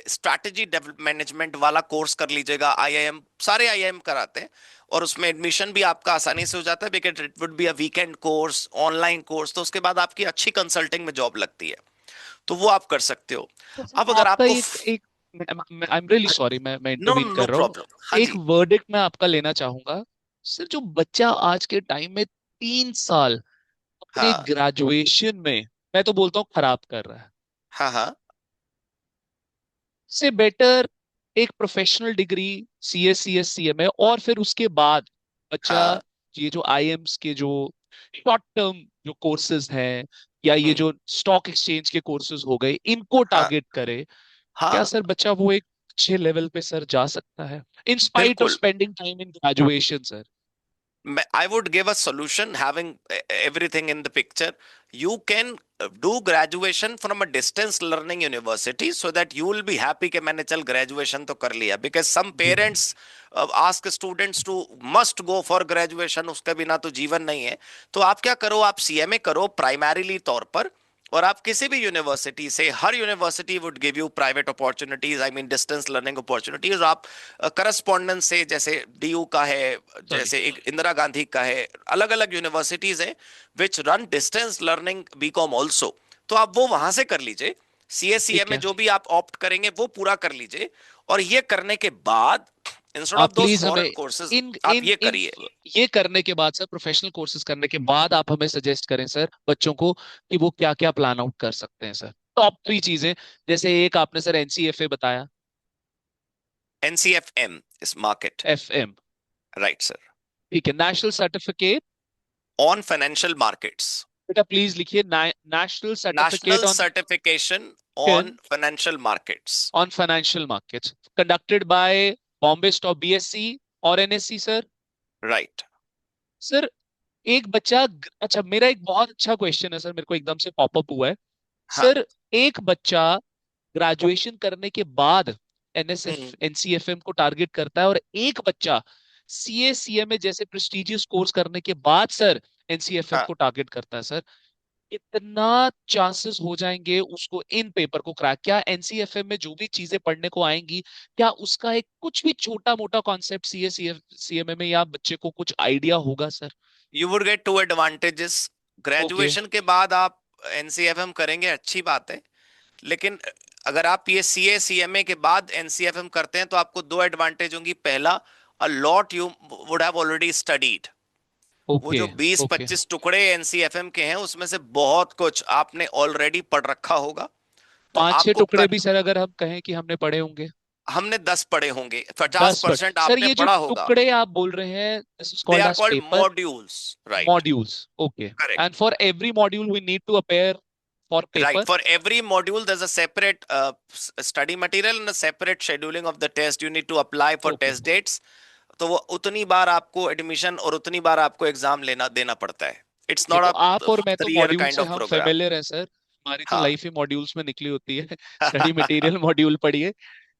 स्ट्रैटेजी मैनेजमेंट वाला कोर्स कर लीजिएगा। आईआईएम सारे आईआईएम कराते हैं, और उसमें एडमिशन भी आपका आसानी से हो जाता है, because it would be a weekend course, online course. तो उसके बाद आपकी अच्छी कंसल्टिंग में जॉब लगती है, तो वो आप कर सकते हो। तो सर अब अगर आपका आपको एक एक आई एम रियली सॉरी, मैं नो इंटरवीन नो कर रहा हूँ। प्रॉब्लम, हाँ एक जी। वर्डिक्ट मैं आपका लेना चाहूंगा। सर जो बच्चा आज के टाइम में 3 साल अपने हाँ ग्रेजुएशन में, मैं तो बोलता हूँ खराब कर रहा है, हाँ हाँ से बेटर एक प्रोफेशनल डिग्री, सीएस सीएमए, और फिर उसके बाद बच्चा हाँ। ये जो आईएम्स के जो शॉर्ट टर्म जो कोर्सेज हैं, या ये हम्म। जो स्टॉक एक्सचेंज के कोर्सेज हो गए, इनको हाँ टारगेट करे, क्या हाँ सर बच्चा वो एक अच्छे लेवल पे सर जा सकता है इन स्पाइट ऑफ बिल्कुल। Spending time in graduation sir? I would give a solution having everything in the picture. You can do graduation from a distance learning university so that you will be happy कि मैंने चल graduation तो कर लिया, because some ji. parents ask students to must go for graduation, उसके बिना तो जीवन नहीं है। तो आप क्या करो, आप सीएमए करो प्राइमरीली तौर पर, और आप किसी भी यूनिवर्सिटी से, हर university would give you private opportunities, I mean distance learning opportunities. आप करस्पॉन्डेंस से, जैसे डीयू का है, सॉरी। जैसे एक इंदिरा गांधी का है, अलग अलग यूनिवर्सिटीज है which run distance learning BCom also. तो आप वो वहां से कर लीजिए। सीएससीए ठीक में है। जो भी आप ऑप्ट करेंगे वो पूरा कर लीजिए, और ये करने के बाद इंस्टेड ऑफ आप दोस प्लीज हमें फॉरेन कोर्सेज इन आप इन ये इन करिए। ये करने के बाद सर, प्रोफेशनल कोर्सेज करने के बाद आप हमें सजेस्ट करें सर बच्चों को कि वो क्या क्या प्लान आउट कर सकते हैं सर, टॉप 3 चीजें। जैसे एक आपने सर एनसीएफए बताया, एनसीएफएम इस मार्केट। FM, right sir. ठीक है, national certificate. On financial markets. बेटा प्लीज लिखिए, national certificate national on certification on financial markets. On financial markets, conducted by Bombay stock BSc और एनएससी सर। राइट। सर एक बच्चा, अच्छा मेरा एक बहुत अच्छा क्वेश्चन है सर, मेरे को एकदम से पॉपअप हुआ है। हाँ। सर एक बच्चा ग्रेजुएशन करने के बाद हम्म। एनएसएफ एनसीएफएम को टारगेट करता है, और एक बच्चा सीए सीएमए जैसे प्रेस्टिजियस कोर्स करने के बाद सर एनसीएफएम हाँ, को टारगेट करता है सर, कितना चांसेस हो जाएंगे उसको इन पेपर को क्रैक? क्या एनसीएफएम में जो भी चीजें पढ़ने को आएंगी, क्या उसका एक कुछ भी छोटा मोटा कॉन्सेप्ट सीए सीएमए में या बच्चे को कुछ आइडिया होगा sir? You would get two advantages. Okay. Graduation के बाद आप एनसीएफएम करेंगे, अच्छी बात है, लेकिन अगर आप ये सीए सीएमए के बाद एनसीएफएम करते हैं तो आपको दो एडवांटेज होंगी। पहला, a lot you would have already studied. वो ओके जो बीस ओके। पच्चीस टुकड़े एनसीएफएम के हैं उसमें से बहुत कुछ आपने ऑलरेडी पढ़ रखा होगा। तो 5-6 आपको टुकड़े भी सर अगर हम कहें कि हमने पढ़े होंगे? हमने 10 पढ़े होंगे, पचास 10 पर परसेंट सर, आपने ये जो पढ़ा होगा। टुकड़े आप बोल रहे हैं, this is they called are as called paper modules. Right. Modules. Okay. Correct. And for every module we need to appear for Right. Paper? For every module, there's a separate study material and a separate scheduling of the test. You need to apply for okay. test dates. तो वो उतनी बार आपको एडमिशन और उतनी बार आपको एग्जाम लेना देना पड़ता है। इट्स ठीक है, नॉट तो अ आप और मैं तो 3 ईयर मॉड्यूल काइंड से ऑफ हम प्रोग्राम। फेमिलियर हैं सर, हमारी तो हाँ। लाइफ ही मॉड्यूल्स में निकली होती है स्टडी मटेरियल मॉड्यूल पढ़िए।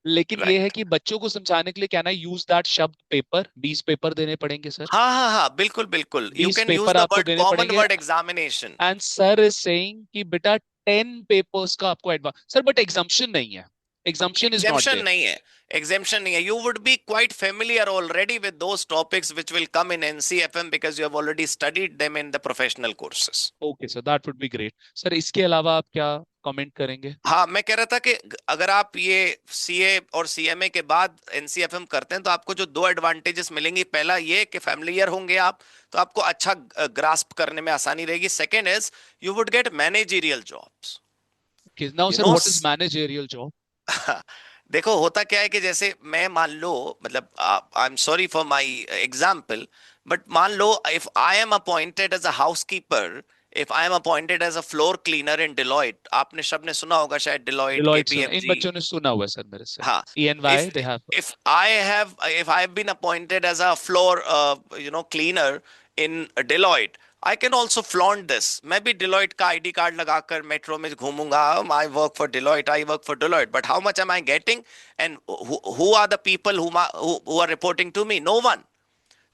लेकिन ये है राइट। कि बच्चों को समझाने के लिए क्या ना, यूज दैट शब्द पेपर, 20 पेपर देने पड़ेंगे सर। हाँ हाँ हाँ बिल्कुल बिल्कुल, you 20 can use paper the आपको वर्ड देने कॉमन पड़ेंगे। Word examination. And sir is saying कि बेटा 10 पेपर्स का आपको एडवांस सर, बट एग्जाम्पशन नहीं है, exemption is not exemption there. नहीं है। एग्जेम्पशन नहीं है। You would be quite familiar already with those topics which will come in NCFM because you have already studied them in the professional courses. Okay sir, that would be great sir. इसके अलावा आप क्या कमेंट करेंगे? हाँ, मैं कह रहा था कि अगर आप ये सीए और सीएमए के बाद एनसीएफएम करते हैं तो आपको जो दो एडवांटेजेस मिलेंगी, पहला ये कि फैमिलियर होंगे आप, तो आपको अच्छा ग्रास्प करने में आसानी रहेगी। Second is you would get managerial jobs, now you sir, no. What is managerial job? देखो होता क्या है कि जैसे मैं मान लो, मतलब I am sorry for my example, but मान लो if I am appointed as a housekeeper, if I am appointed as a floor cleaner in Deloitte, आपने सबने सुना होगा शायद डिलॉयट, डिलॉयट सुना, इन केपीएमजी। बच्चों ने सुना हुआ है सर मेरे से। हाँ, ENY if they have. if I have been appointed as a floor cleaner in Deloitte, I can also flaunt this. मैं भी Deloitte का आईडी कार्ड लगाकर मेट्रो में घूमूंगा, I work for Deloitte, I work for Deloitte, but how much am I getting, and who are the people who are reporting to me? No one.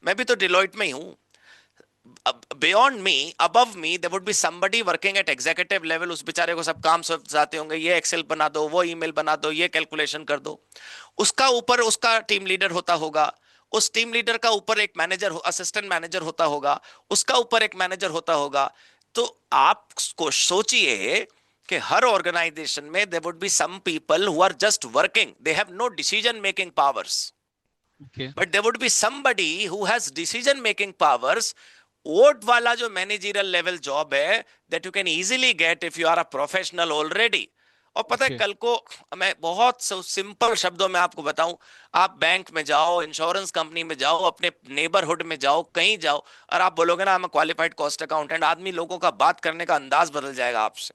मैं भी तो Deloitte में ही हूँ। Beyond me, above me, there would be somebody working at executive level. उस बेचारे को सब काम सब जाते होंगे, ये एक्सेल बना दो, वो ईमेल बना दो, ये कैलकुलेशन कर दो। उसका ऊपर उसका टीम लीडर होता होगा, उस टीम लीडर का ऊपर एक मैनेजर, असिस्टेंट मैनेजर होता होगा, उसका ऊपर एक मैनेजर होता होगा। तो आप को सोचिए कि हर ऑर्गेनाइजेशन में there would be some people who are just working, they have no decision making powers, okay. But there would be somebody who has decision making powers. वोट वाला जो मैनेजरियल लेवल जॉब है, that you can easily get if you are a professional already. और पता है ओके। कल को, मैं बहुत सिंपल शब्दों में आपको बताऊं, आप बैंक में जाओ, इंश्योरेंस कंपनी में जाओ, अपने नेबरहुड में जाओ, कहीं जाओ, और आप बोलोगे ना आई एम क्वालिफाइड कॉस्ट अकाउंटेंट, आदमी लोगों का बात करने का अंदाज बदल जाएगा आपसे।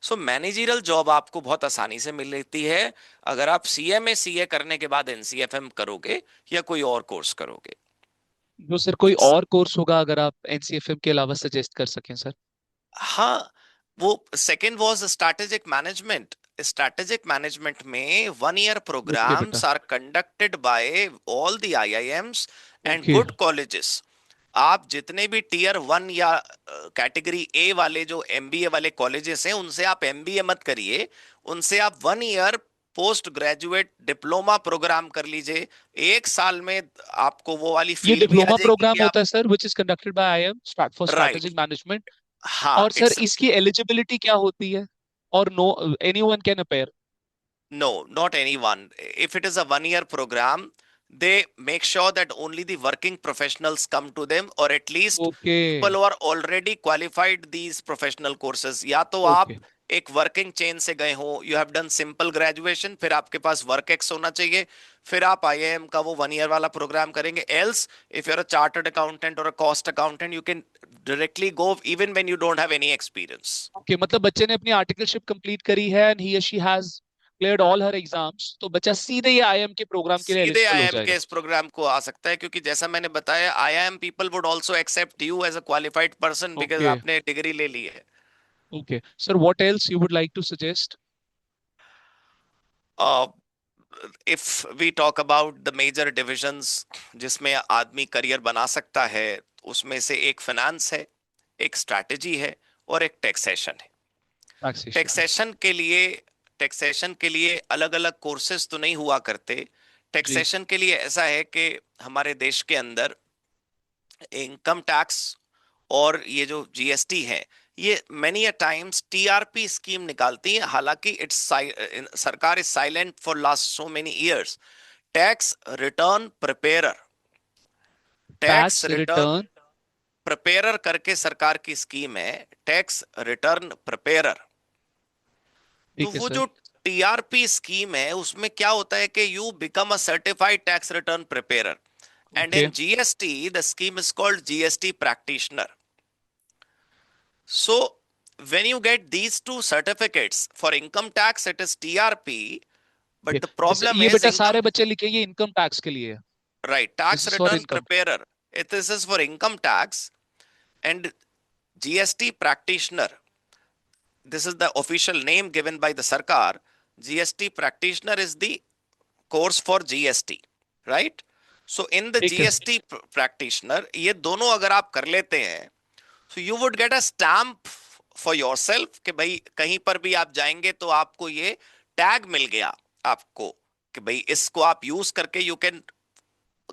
सो मैनेजरियल जॉब आपको बहुत आसानी से मिल लेती है अगर आप सीएमए सीए करने के बाद एनसीएफएम करोगे या कोई और कोर्स करोगे। जो सर कोई और कोर्स होगा अगर आप NCFM के अलावा सजेस्ट कर सकें सर? हाँ, वो second was strategic management. Strategic management में 1 ईयर ओके बेटा। Programmes are conducted by all the IIMs and okay. Good colleges. आप जितने भी टीयर 1 या कैटेगरी ए वाले जो एमबीए वाले कॉलेजेस हैं, उनसे आप एमबीए मत करिए, उनसे आप 1 ईयर पोस्ट ग्रेजुएट डिप्लोमा प्रोग्राम कर लीजिए। 1 साल में आपको वो वाली ये फील भी आ डिप्लोमा जाएगी प्रोग्राम कि आप। होता है sir, which is conducted by IIM for right. Strategic management? हाँ, और सर इट्स इसकी एलिजिबिलिटी क्या होती है? और no, anyone can appear? No, not anyone. If it is a 1 year program, they make sure that only the working professionals come to them, or at least okay. people who are already qualified these professional courses. या तो आप ओके। एक वर्किंग चेन से गए हो, you have done simple graduation, फिर आपके पास वर्क एक्स होना चाहिए, फिर आप आईआईएम का वो 1 ईयर वाला प्रोग्राम करेंगे। Else if you are a chartered accountant और a cost accountant, you can directly go even when you don't have any experience. Okay, मतलब बच्चे ने अपनी आर्टिकलशिप कंप्लीट करी है and he she has cleared all her exams, तो बच्चा सीधे ये IIM के प्रोग्राम के लिए सीधे एलिजिबल हो आईआईएम के जाएगा? इस प्रोग्राम को आ सकता है, क्योंकि जैसा मैंने बताया IIM people would also accept you as a qualified person because okay. आपने डिग्री ले ली है। Okay sir, what else you would like to suggest? If we talk about the major divisions जिसमें आदमी करियर बना सकता है, उसमें से एक फाइनेंस है, एक स्ट्रैटेजी है, और एक टैक्सेशन है। टैक्सेशन। टैक्सेशन के लिए टैक्सेशन के लिए अलग अलग कोर्सेज तो नहीं हुआ करते। जी। टैक्सेशन के लिए ऐसा है कि हमारे देश के अंदर इनकम टैक्स और ये जो जीएसटी है, ये many a times TRP scheme निकालती है। हालांकि इट्स सरकार is silent for last so many years. Tax return preparer, tax tax return return. Preparer करके सरकार की स्कीम है, टैक्स रिटर्न प्रिपेयरर। तो ठीक है वो सर। जो टीआरपी स्कीम है, उसमें क्या होता है कि you become a certified tax return preparer, and okay. in GST the scheme is called GST practitioner. So when you get these two certificates, for income tax it is TRP, but the जैसे problem ये is बेटा income, सारे बच्चे लिखेंगे इनकम टैक्स के लिए, right, this tax is for return income. preparer, it is for income tax. And GST practitioner, this is the official name given by the Sarkar. GST practitioner is the course for GST, right? So in the ठीक है। GST practitioner, ये दोनों अगर आप कर लेते हैं, so you would get a stamp for yourself कि भाई कहीं पर भी आप जाएंगे तो आपको ये टैग मिल गया आपको, कि भाई इसको आप यूज करके यू कैन,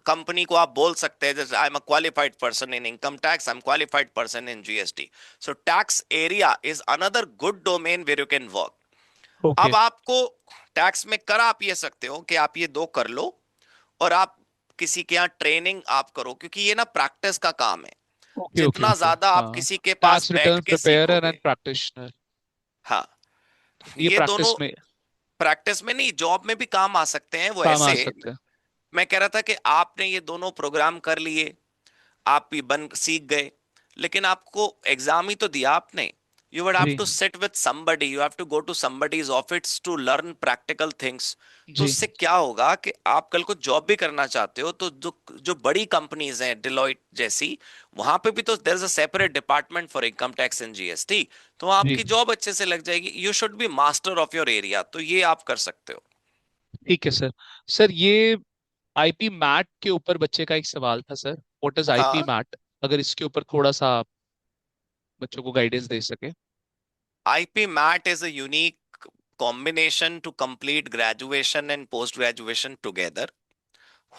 कंपनी को आप बोल सकते हैं जैसे I am a qualified person in income tax, I am qualified person in GST. So tax area is another good domain where you can work. Okay अब आपको टैक्स में कर आप ये सकते हो कि आप ये दो कर लो, और आप किसी के यहाँ ट्रेनिंग आप करो, क्योंकि ये ना प्रैक्टिस का काम है। ओके ओके जितना ओके। ज्यादा आप हाँ, किसी के पास टैक्स बैठ रिटर्न के प्रिपेयर सीखोगे। And practitioner. हाँ, ये ये दोनों प्रैक्टिस में प्रैक्टिस में नहीं, जॉब में भी काम आ सकते हैं वो काम आ ऐसे। सकते हैं। मैं कह रहा था कि आपने ये दोनों प्रोग्राम कर लिए, आप भी बन सीख गए, लेकिन आपको एग्जाम ही तो दिया आपने। यू वुड हैव जी to sit with somebody, you have to go to somebody's office to learn practical things. तो जी उससे क्या होगा कि आप कल को जॉब भी करना चाहते हो तो जो जो बड़ी कंपनीज हैं डिलॉयट जैसी, वहां पे भी तो there is a separate department for income tax and GST. तो जी। आपकी जॉब अच्छे से लग जाएगी। You should be master of your area, तो ये आप कर सकते हो। ठीक है सर। सर ये आईपी मैट के ऊपर बच्चे का एक सवाल था सर, व्हाट इज आईपी हाँ, मैट? अगर इसके ऊपर थोड़ा सा आप बच्चों को गाइडेंस दे सके। IP MAT is a unique combination to complete graduation and post graduation together.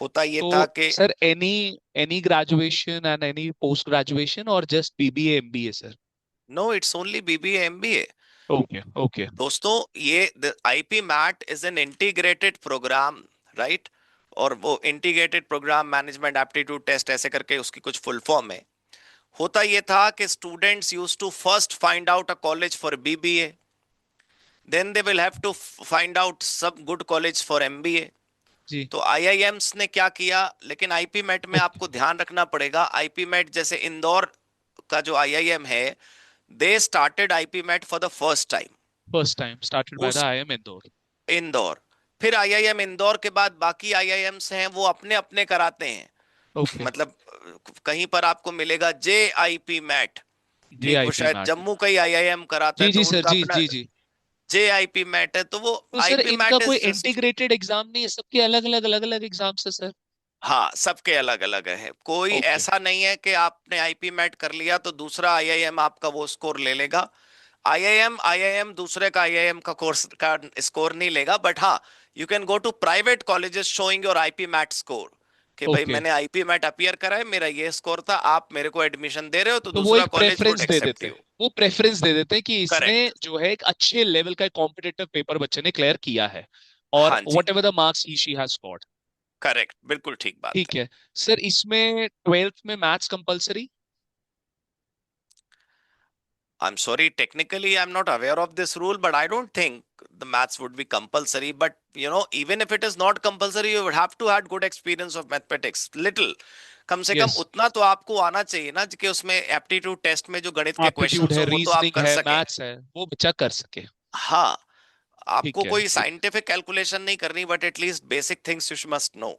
होता ये तो था कि sir any any graduation and any post graduation और just BBA MBA sir? No, it's only BBA MBA। Okay okay. दोस्तों, ये IP MAT is an integrated programme, right? और वो integrated programme management aptitude test ऐसे करके उसकी कुछ फुल फॉर्म है। होता ये था कि students use to first find out a college for BBA, then they will have to find out सब गुड कॉलेज फॉर MBA। जी तो IIMs ने क्या किया, लेकिन आईपी मेट में ओके। आपको ध्यान रखना पड़ेगा। आईपी मेट जैसे इंदौर का जो IIM है, they started IPMAT for the first time. First time started by the उस आईएम इंदौर। इंदौर, फिर IIM इंदौर के बाद बाकी IIMs हैं वो अपने अपने कराते हैं। ओके। मतलब कहीं पर आपको मिलेगा JIP MET, जी ठीक? वो आईपी शायद मैट। जम्मू का ही IIM कराता है, जी तो जी सर, उनका जी अपना जी जी। JIP MET है। तो वो तो सर आईपी इनका मैट कोई इज जस्ट, इंटीग्रेटेड एग्जाम नहीं है? सबके अलग अलग एग्जाम्स है सर? हाँ, सबके अलग अलग है। कोई ओके ऐसा नहीं है कि आपने आईपी मैट कर लिया तो दूसरा IIM आपका वो स्कोर ले लेगा। आईआईएम दूसरे का IIM का कोर्स का स्कोर नहीं लेगा, बट हाँ, you can go to private colleges showing your IPMAT score, कि भाई ओके। मैंने आईपी मैट अपियर करा है, मेरा ये स्कोर था, आप मेरे को एडमिशन दे रहे हो तो तो वो दूसरा एक college would preference they accept देते यू। हैं, वो प्रेफरेंस दे देते हैं कि इसने करेक्ट। जो है एक अच्छे लेवल का कॉम्पिटिटिव पेपर बच्चे ने क्लियर किया है, और हाँ जी, whatever the marks he she has scored. Correct, बिल्कुल ठीक बात ठीक है। है। सर इसमें ट्वेल्थ में maths compulsory? I'm sorry, technically I'm not aware of this rule, but I don't think the maths would be compulsory. But even if it is not compulsory, you would have to have good experience of mathematics. Little, कम से कम यस। उतना तो आपको आना चाहिए ना कि उसमें एप्टीट्यूड टेस्ट में जो गणित के एप्टीट्यूड क्वेश्चंस है, हो वो तो आप रीजनिंग कर है, सकें। मैथ्स है, वो बच्चा कर सके। हाँ, आपको ठीक है कोई ठीक। साइंटिफिक कैलकुलेशन नहीं करनी, but at least basic things you must know.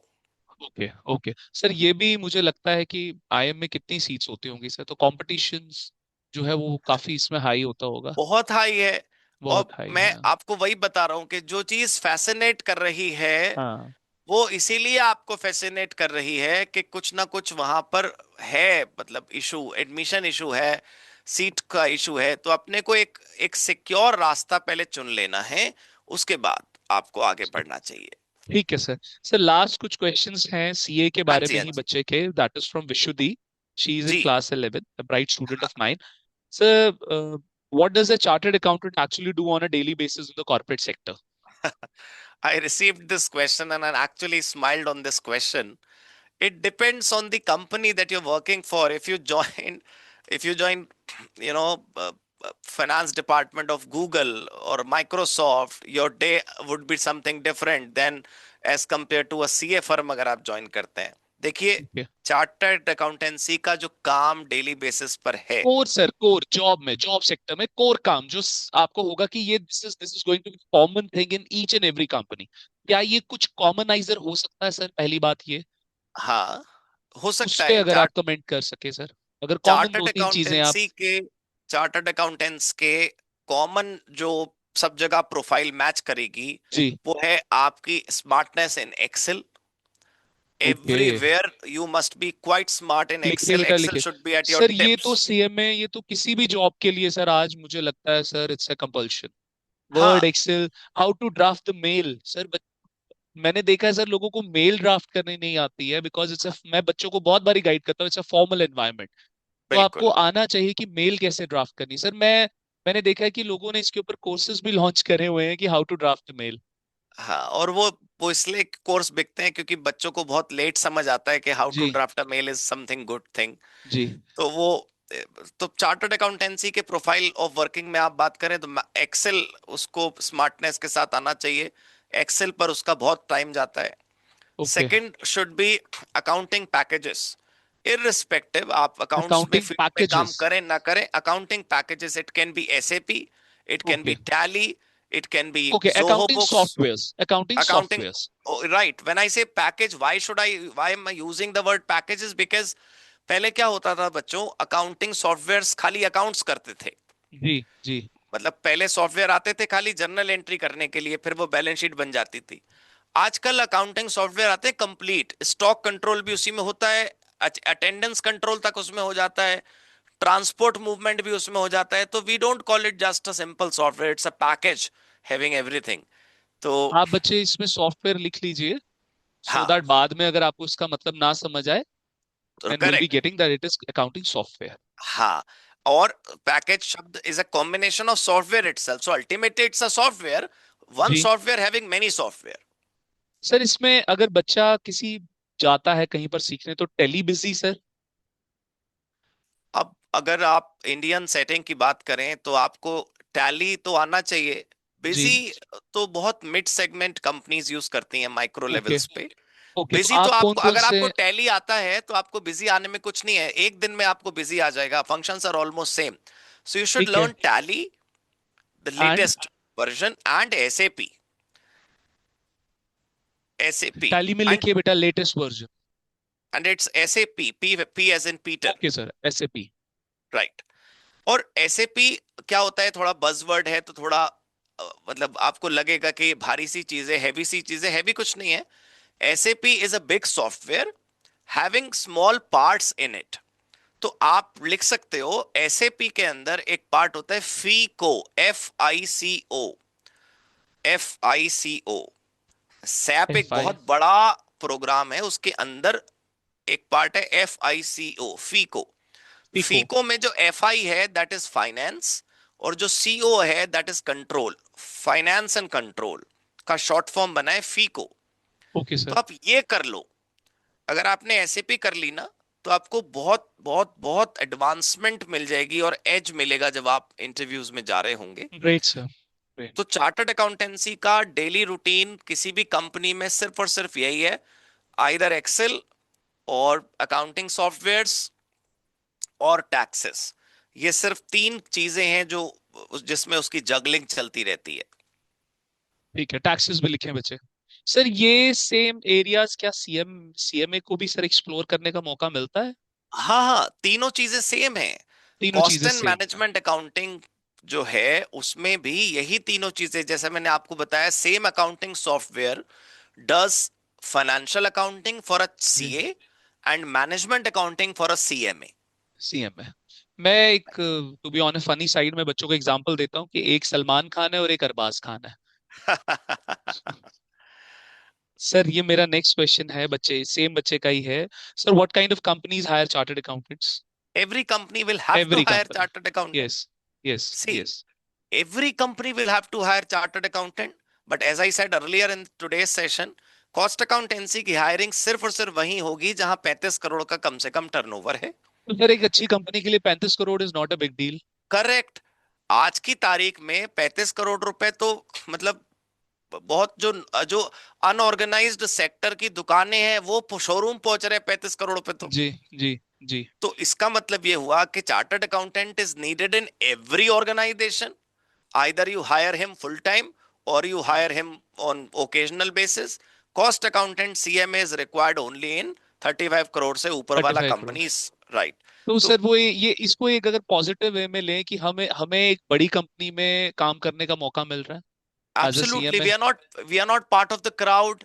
Okay okay sir, ये भी मुझे लगता है कि आईएम में कितनी सीट्स होती होंगी सर, तो कॉम्पिटिशन्स जो है वो काफी इसमें हाई होता होगा? बहुत हाई है। और बहुत हाई मैं है। आपको वही बता रहा हूँ कि जो चीज फैसिनेट कर रही है, हाँ। वो इसीलिए आपको फैसिनेट कर रही है कि कुछ ना कुछ वहां पर है, मतलब इशू, एडमिशन इशू है, सीट का इशू है। तो अपने को एक एक सिक्योर रास्ता पहले चुन लेना है, उसके बाद आपको आगे बढ़ना चाहिए। ठीक है सर। सर लास्ट कुछ क्वेश्चंस हैं सीए के हाँ बारे जी, में हाँ ही जी। बच्चे के, that is from Vishuddhi. She is in जी, class 11, a bright student of mine. Sir, what does a chartered accountant actually do on a daily basis in the corporate sector? I received this question and I actually smiled on this question. It depends on the company that you're working for. If you join you know uh, finance department of Google or Microsoft, your day would be something different than as compared to a CA firm अगर आप ज्वाइन करते हैं। देखिए, ठीक है। चार्टर्ड अकाउंटेंसी का जो काम डेली बेसिस पर है, कोर सर, कोर जॉब में, जॉब सेक्टर में कोर काम जो आपको होगा कि ये this is going to be common thing in each and every company, क्या ये कुछ कॉमनाइजर हो सकता है सर? पहली बात ये, हाँ, हो उस सकता पे है। अगर आप कमेंट कर सके सर, अगर कॉमन चार्टर्ड दो तीन चीजें आप। अकाउंटेंसी के चार्टर्ड अकाउंटेंट्स के कॉमन जो सब जगह प्रोफाइल मैच करेगी, जी। वो है आपकी smartness in Excel. Okay. Everywhere you must be quite smart in लिखे एक्सेल, बेटा एक्सेल लिखे। Should be at your sir ये तो टिप्स। सीएमए, ये तो किसी भी जॉब के लिए सर आज मुझे लगता है sir it's a compulsion. Word, हाँ, Excel, how to draft the mail sir. मैंने देखा है सर लोगों को मेल ड्राफ्ट करने नहीं आती है, बिकॉज इट्स अ, मैं बच्चों को बहुत बारी गाइड करता हूँ, इट्स अ फॉर्मल एनवायरनमेंट। तो आपको बिल्कुल। आना चाहिए कि मेल कैसे ड्राफ्ट करनी। सर मैं मैंने देखा है कि लोगों ने इसके ऊपर कोर्सेज भी लॉन्च करे हुए हैं कि हाउ टू ड्राफ्ट मेल। हाँ, और वो इसलिए कोर्स बिकते हैं क्योंकि बच्चों को बहुत लेट समझ आता है कि हाउ टू जी draft a mail is something good thing. जी। तो वो तो चार्टर्ड अकाउंटेंसी के प्रोफाइल ऑफ वर्किंग में आप बात करें तो एक्सेल उसको स्मार्टनेस के साथ आना चाहिए। एक्सेल पर उसका बहुत टाइम जाता है। Okay. Second should be accounting packages. Irrespective आप अकाउंट्स में अकाउंटिंग फील्ड में काम पैकेजेस। करें ना करें, accounting packages, it can be SAP, it can be okay. Tally, it can be okay, Zoho accounting books. Softwares, accounting Accounting, softwares. oh, right, when I say package, why am I using the word packages? Because पहले क्या होता था बच्चों, अकाउंटिंग सॉफ्टवेयर्स खाली अकाउंट्स करते थे। जी जी। मतलब पहले सॉफ्टवेयर आते थे खाली जर्नल एंट्री करने के लिए, फिर वो बैलेंस शीट बन जाती थी। आजकल अकाउंटिंग सॉफ्टवेयर आते हैं कंप्लीट, स्टॉक कंट्रोल भी उसी में होता है, अटेंडेंस कंट्रोल तक उसमें हो जाता है, ट्रांसपोर्ट मूवमेंट भी उसमें हो जाता है। तो we don't call it just a simple software, it's a package having everything. तो आप बच्चे इसमें सॉफ्टवेयर लिख लीजिए, सो हाँ, दैट बाद में अगर आपको इसका मतलब ना समझ आए, तो and will be correct. Getting that it is accounting software. हाँ, और पैकेज शब्द is a combination of software itself, so ultimately it's a software, one जी software having many software. Sir, इसमें अगर बच्चा किसी जाता है कहीं पर सीखने तो टेली बिजी सर। अब अगर आप इंडियन सेटिंग की बात करें तो आपको टैली तो आना चाहिए। जी। बिजी तो बहुत मिड सेगमेंट कंपनीज यूज करती हैं माइक्रो ओके। लेवल्स पे। ओके, तो बिजी तो आप कौन आपको, कौन अगर से। आपको टैली आता है तो आपको बिजी आने में कुछ नहीं है, एक दिन में आपको बिजी आ जाएगा, functions are almost same. So you should ठीक है। Learn Tally, the and latest version, and SAP, SAP Tally में एंड लिखिए बेटा latest version. it's SAP, P as in Peter, okay sir, SAP. Right. और SAP क्या होता है, थोड़ा बजवर्ड है तो थोड़ा मतलब आपको लगेगा कि भारी सी चीजें, हैवी सी चीजें, हैवी कुछ नहीं है। SAP is a big software having small parts in it. तो आप लिख सकते हो SAP के अंदर एक पार्ट होता है फीको, FICO, FICO। सैप एफ एक आई। बहुत बड़ा प्रोग्राम है, उसके अंदर एक पार्ट है FICO, फीको। पिको। फीको में जो FI है दैट इज फाइनेंस, और जो CO है that is control, finance and control का शॉर्ट फॉर्म बना है फीको। ओके तो सर। आप ये कर लो, अगर आपने SAP कर ली ना, तो आपको बहुत बहुत बहुत एडवांसमेंट मिल जाएगी और एज मिलेगा जब आप इंटरव्यूज में जा रहे होंगे। Great sir. ग्रेट। तो चार्टर्ड अकाउंटेंसी का डेली रूटीन किसी भी कंपनी में सिर्फ और सिर्फ यही है, आइदर एक्सेल और अकाउंटिंग सॉफ्टवेयर्स और टैक्सेस। ये सिर्फ तीन चीजें हैं जो जिसमें उसकी जगलिंग चलती रहती है। ठीक है, टैक्सेस भी लिखे बच्चे। सर ये सेम एरियाज क्या सीएमए को भी सर एक्सप्लोर करने का मौका मिलता है? हाँ हाँ, तीनों चीजें सेम है। तीनों कॉस्ट चीजें एंड सेम है। मैनेजमेंट अकाउंटिंग जो है उसमें भी यही तीनों चीजें, जैसे मैंने आपको बताया, same accounting software does financial accounting for a जी। CA and management accounting for a CMA। CMA. मैं एक, to be on funny side में बच्चों को एग्जांपल देता हूँ कि एक सलमान खान है और एक अरबाज खान है। सर ये मेरा नेक्स्ट क्वेश्चन है, बच्चे सेम बच्चे का ही है। Sir what kind of companies hire chartered accountants? Every company will have to every hire company. chartered accountant. Yes yes See, yes. every company will have to hire chartered accountant, but as I said earlier in today's session, cost accountancy की हायरिंग सिर्फ और सिर्फ वहीं होगी जहां 35 करोड़ का कम से कम टर्नओवर है। तो सर एक अच्छी कंपनी के लिए 35 crore is not a big deal. Correct. आज की तारीख में 35 करोड़ रुपए तो मतलब बहुत, जो जो अनऑर्गेनाइज्ड सेक्टर की दुकानें हैं वो शोरूम पहुंच रहे हैं 35 करोड़ पे। तो जी जी जी। तो इसका मतलब ये हुआ कि chartered accountant is needed in every organisation. Either you hire him full time और you hire him on occasional basis. Cost accountant CMA is required only in 35 crore से ऊपर थर्टी वाला फाइव करोड़ कंपनीज, राइट। तो तो सर वो ये इसको एक अगर पॉजिटिव वे में लें कि हमें हमें एक बड़ी कंपनी में काम करने का मौका मिल रहा है as a absolutely CMA. We are not part of the crowd,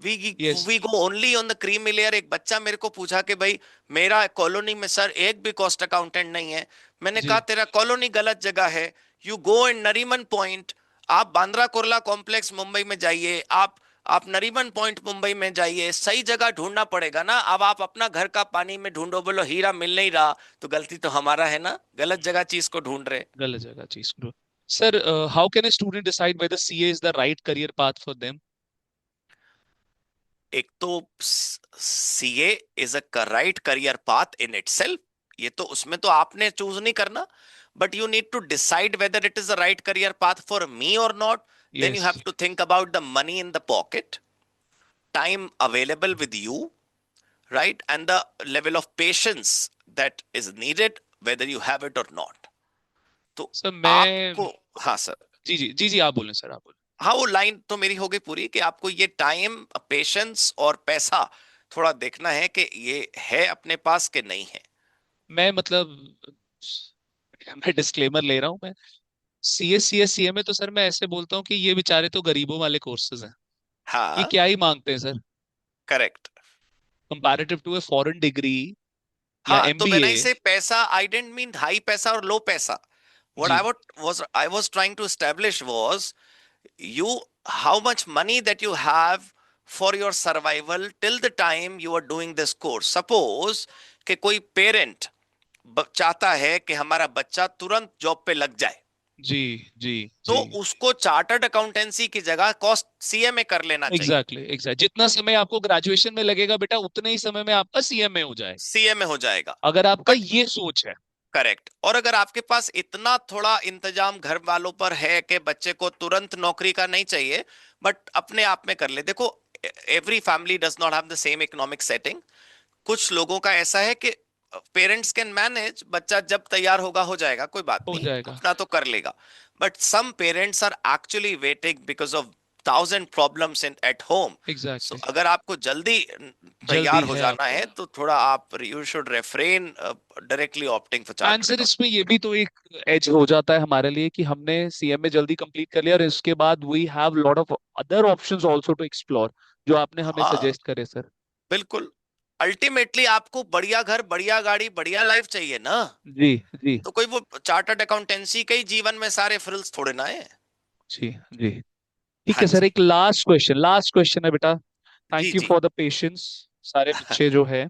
we yes. We go only on the creamy layer. एक बच्चा मेरे को पूछा कि भाई मेरा कॉलोनी में सर एक भी कॉस्ट अकाउंटेंट नहीं है। मैंने कहा जी तेरा कॉलोनी गलत जगह है, you go in Nariman point, आप बांद्रा कुर्ला कॉम्प्लेक्स मुंबई में जाइए, आप आप नरीमन पॉइंट मुंबई में जाइए, सही जगह ढूंढना पड़ेगा ना। अब आप अपना घर का पानी में ढूंढो, बोलो हीरा मिल नहीं रहा, तो गलती तो हमारा है ना, गलत जगह चीज को ढूंढ रहे। गलत जगह चीज करो। Sir, how can a student decide whether CA is the right career path for them? एक तो CA is a right career path in itself, ये तो उसमें तो आपने चूज नहीं करना, but you need to decide whether it is a right career path for me और not. Then you yes. Have to think about the money in the pocket, time available with you, right, and the level of patience that is needed, whether you have it or not। तो सर मैं, आपको, हाँ सर, जी जी जी जी, आप बोलें सर, आप बोलें। हाँ वो लाइन तो मेरी हो गई पूरी कि आपको ये टाइम, पेशेंस और पैसा थोड़ा देखना है कि ये है अपने पास कि नहीं है। मैं मतलब, मैं डिस्क्लेमर ले रहा हूँ। मैं सीएस सीएस सीए में तो सर मैं ऐसे बोलता हूँ कि ये बेचारे तो गरीबों वाले कोर्सेज हैं। ये हाँ क्या ही मांगते हैं sir, correct. Comparative to a foreign degree या हाँ तो व्हेन एमबीए। आई से पैसा, आई डेंट मीन हाई पैसा और लो पैसा। व्हाट जी I was trying to establish was you how much money that you have for your survival till the time you are doing this course। suppose कि कोई पेरेंट चाहता है कि हमारा बच्चा तुरंत जॉब पे लग जाए, जी जी तो जी। उसको चार्टर्ड अकाउंटेंसी की जगह कॉस्ट सीए में कर लेना चाहिए। एग्जैक्टली एग्जैक्ट, जितना समय आपको ग्रेजुएशन में लगेगा बेटा, उतने ही समय में आपका सीएमए हो जाएगा, सीए में हो जाएगा। अगर आपका बट ये सोच है। करेक्ट, और अगर आपके पास इतना थोड़ा इंतजाम घर वालों पर है कि बच्चे को तुरंत नौकरी का नहीं चाहिए, बट अपने आप में कर ले। देखो, every family does not have the same economic setting. कुछ लोगों का ऐसा है कि पेरेंट्स कैन मैनेज, बच्चा जब तैयार होगा हो जाएगा, कोई बात हो नहीं, जाएगा। अपना तो कर लेगा। But some parents are actually waiting because of thousand problems in at home. So exactly. अगर आपको जल्दी तैयार जल्दी हो है जाना आपको। है तो थोड़ा आप, you should refrain directly opting for chartered answer account. इसमें ये भी तो एक एज हो जाता है हमारे लिए कि हमने सीएमए जल्दी कंप्लीट कर लिया और इसके बाद we have lot of other options also to explore, जो आपने हमें हाँ सजेस्ट करे सर। बिल्कुल, अल्टीमेटली आपको बढ़िया घर, बढ़िया गाड़ी, बढ़िया लाइफ चाहिए ना। जी जी तो कोई वो चार्टर्ड अकाउंटेंसी के ही जीवन में सारे फ्रिल्स थोड़े ना है। जी जी। ठीक हाँ है सर, जी, एक लास्ट क्वेश्चन है बेटा। जी थैंक यू जी। For the patience. सारे बच्चे जो है,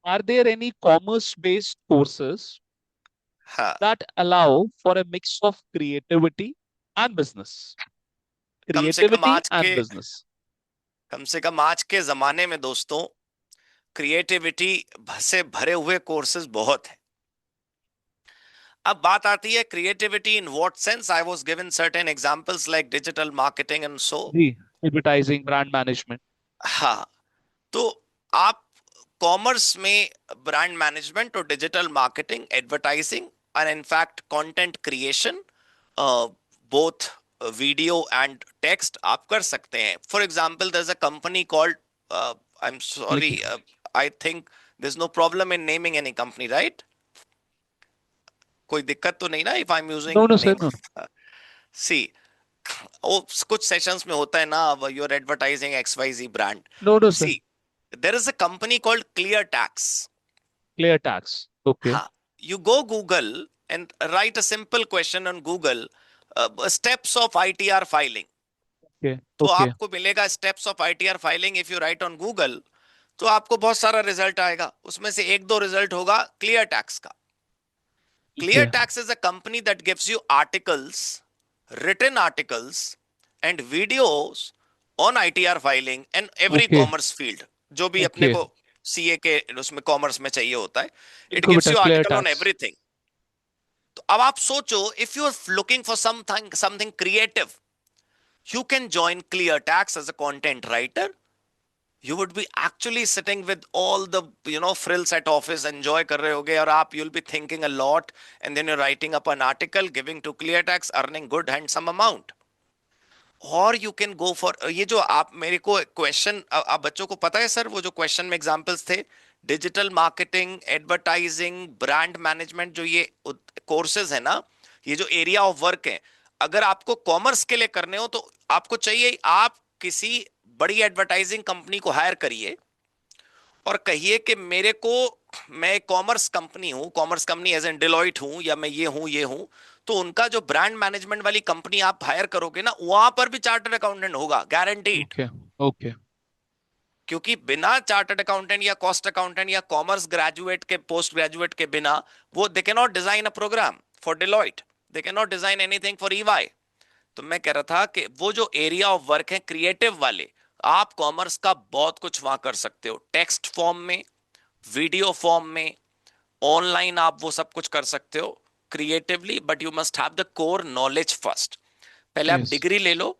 are there any commerce based courses हाँ, that allow for a mix of creativity and business? कम से कम Creativity आज and के business. कम से कम आज के जमाने में दोस्तों, क्रिएटिविटी से भरे हुए कोर्सेज बहुत हैं। अब बात आती है creativity in what sense. I was given certain examples like digital marketing and so. जी, एडवर्टाइजिंग, ब्रांड मैनेजमेंट। हाँ, तो आप कॉमर्स में ब्रांड मैनेजमेंट और digital marketing, advertising and in fact content creation, both video and text आप कर सकते हैं। For example there is a company called, I am sorry, लिखिए। I think there is no problem in naming any company, right? कोई दिक्कत तो नहीं ना if I am no using no sir, name? No. See, वो कुछ सेशंस में होता है ना, you are advertising X Y Z brand. No no sir. See, there is a company called ClearTax। ClearTax. Okay. हाँ, you go Google and write a simple question on Google, steps of ITR filing। Okay तो ओके। आपको मिलेगा steps of ITR filing if you write on Google। तो आपको बहुत सारा रिजल्ट आएगा, उसमें से एक दो रिजल्ट होगा क्लियर टैक्स का। ठीक क्लियर है। Tax is a company that gives you articles, written articles and videos on ITR filing and every okay commerce field, जो भी अपने ओके। को सीए के उसमें कॉमर्स में चाहिए होता है। इट लिखो गिव्स बेटा, you clear article on tax. Everything. तो अब आप सोचो, if you are looking for something creative, you can join ClearTax as a content writer। You would be actually sitting with all the frills at office, enjoy कर रहे होगे, और आप you'll be thinking a lot, and then you're writing up an article, giving to ClearTax, earning good handsome amount। और यू कैन गो फॉर ये जो आप मेरे को क्वेश्चन, आप बच्चों को पता है सर, वो जो क्वेश्चन में एग्जांपल्स थे, digital marketing, advertising, brand management, जो ये कोर्सेज है ना, ये जो एरिया ऑफ वर्क है, अगर आपको कॉमर्स के लिए करने हो तो आपको चाहिए आप किसी बड़ी एडवर्टाइजिंग कंपनी को हायर करिए और कहिए कि मैं कॉमर्स कंपनी हूं, commerce company as an Deloitte हूं, या मैं ये हूं ये हूं, तो उनका जो ब्रांड मैनेजमेंट वाली कंपनी आप हायर करोगे ना, वहां पर भी चार्टर्ड अकाउंटेंट होगा, गारंटीड। ओके। ओके। क्योंकि बिना चार्टर्ड अकाउंटेंट या कॉस्ट अकाउंटेंट या कॉमर्स ग्रेजुएट के, पोस्ट ग्रेजुएट के बिना, वो they can not design a programme for Deloitte, they can not design anything for EY. तो मैं कह रहा था कि वो जो एरिया ऑफ वर्क है क्रिएटिव वाले, आप कॉमर्स का बहुत कुछ वहां कर सकते हो, टेक्स्ट फॉर्म में, वीडियो फॉर्म में, ऑनलाइन आप वो सब कुछ कर सकते हो creatively, but you must have the core knowledge first. पहले आप यस। डिग्री ले लो,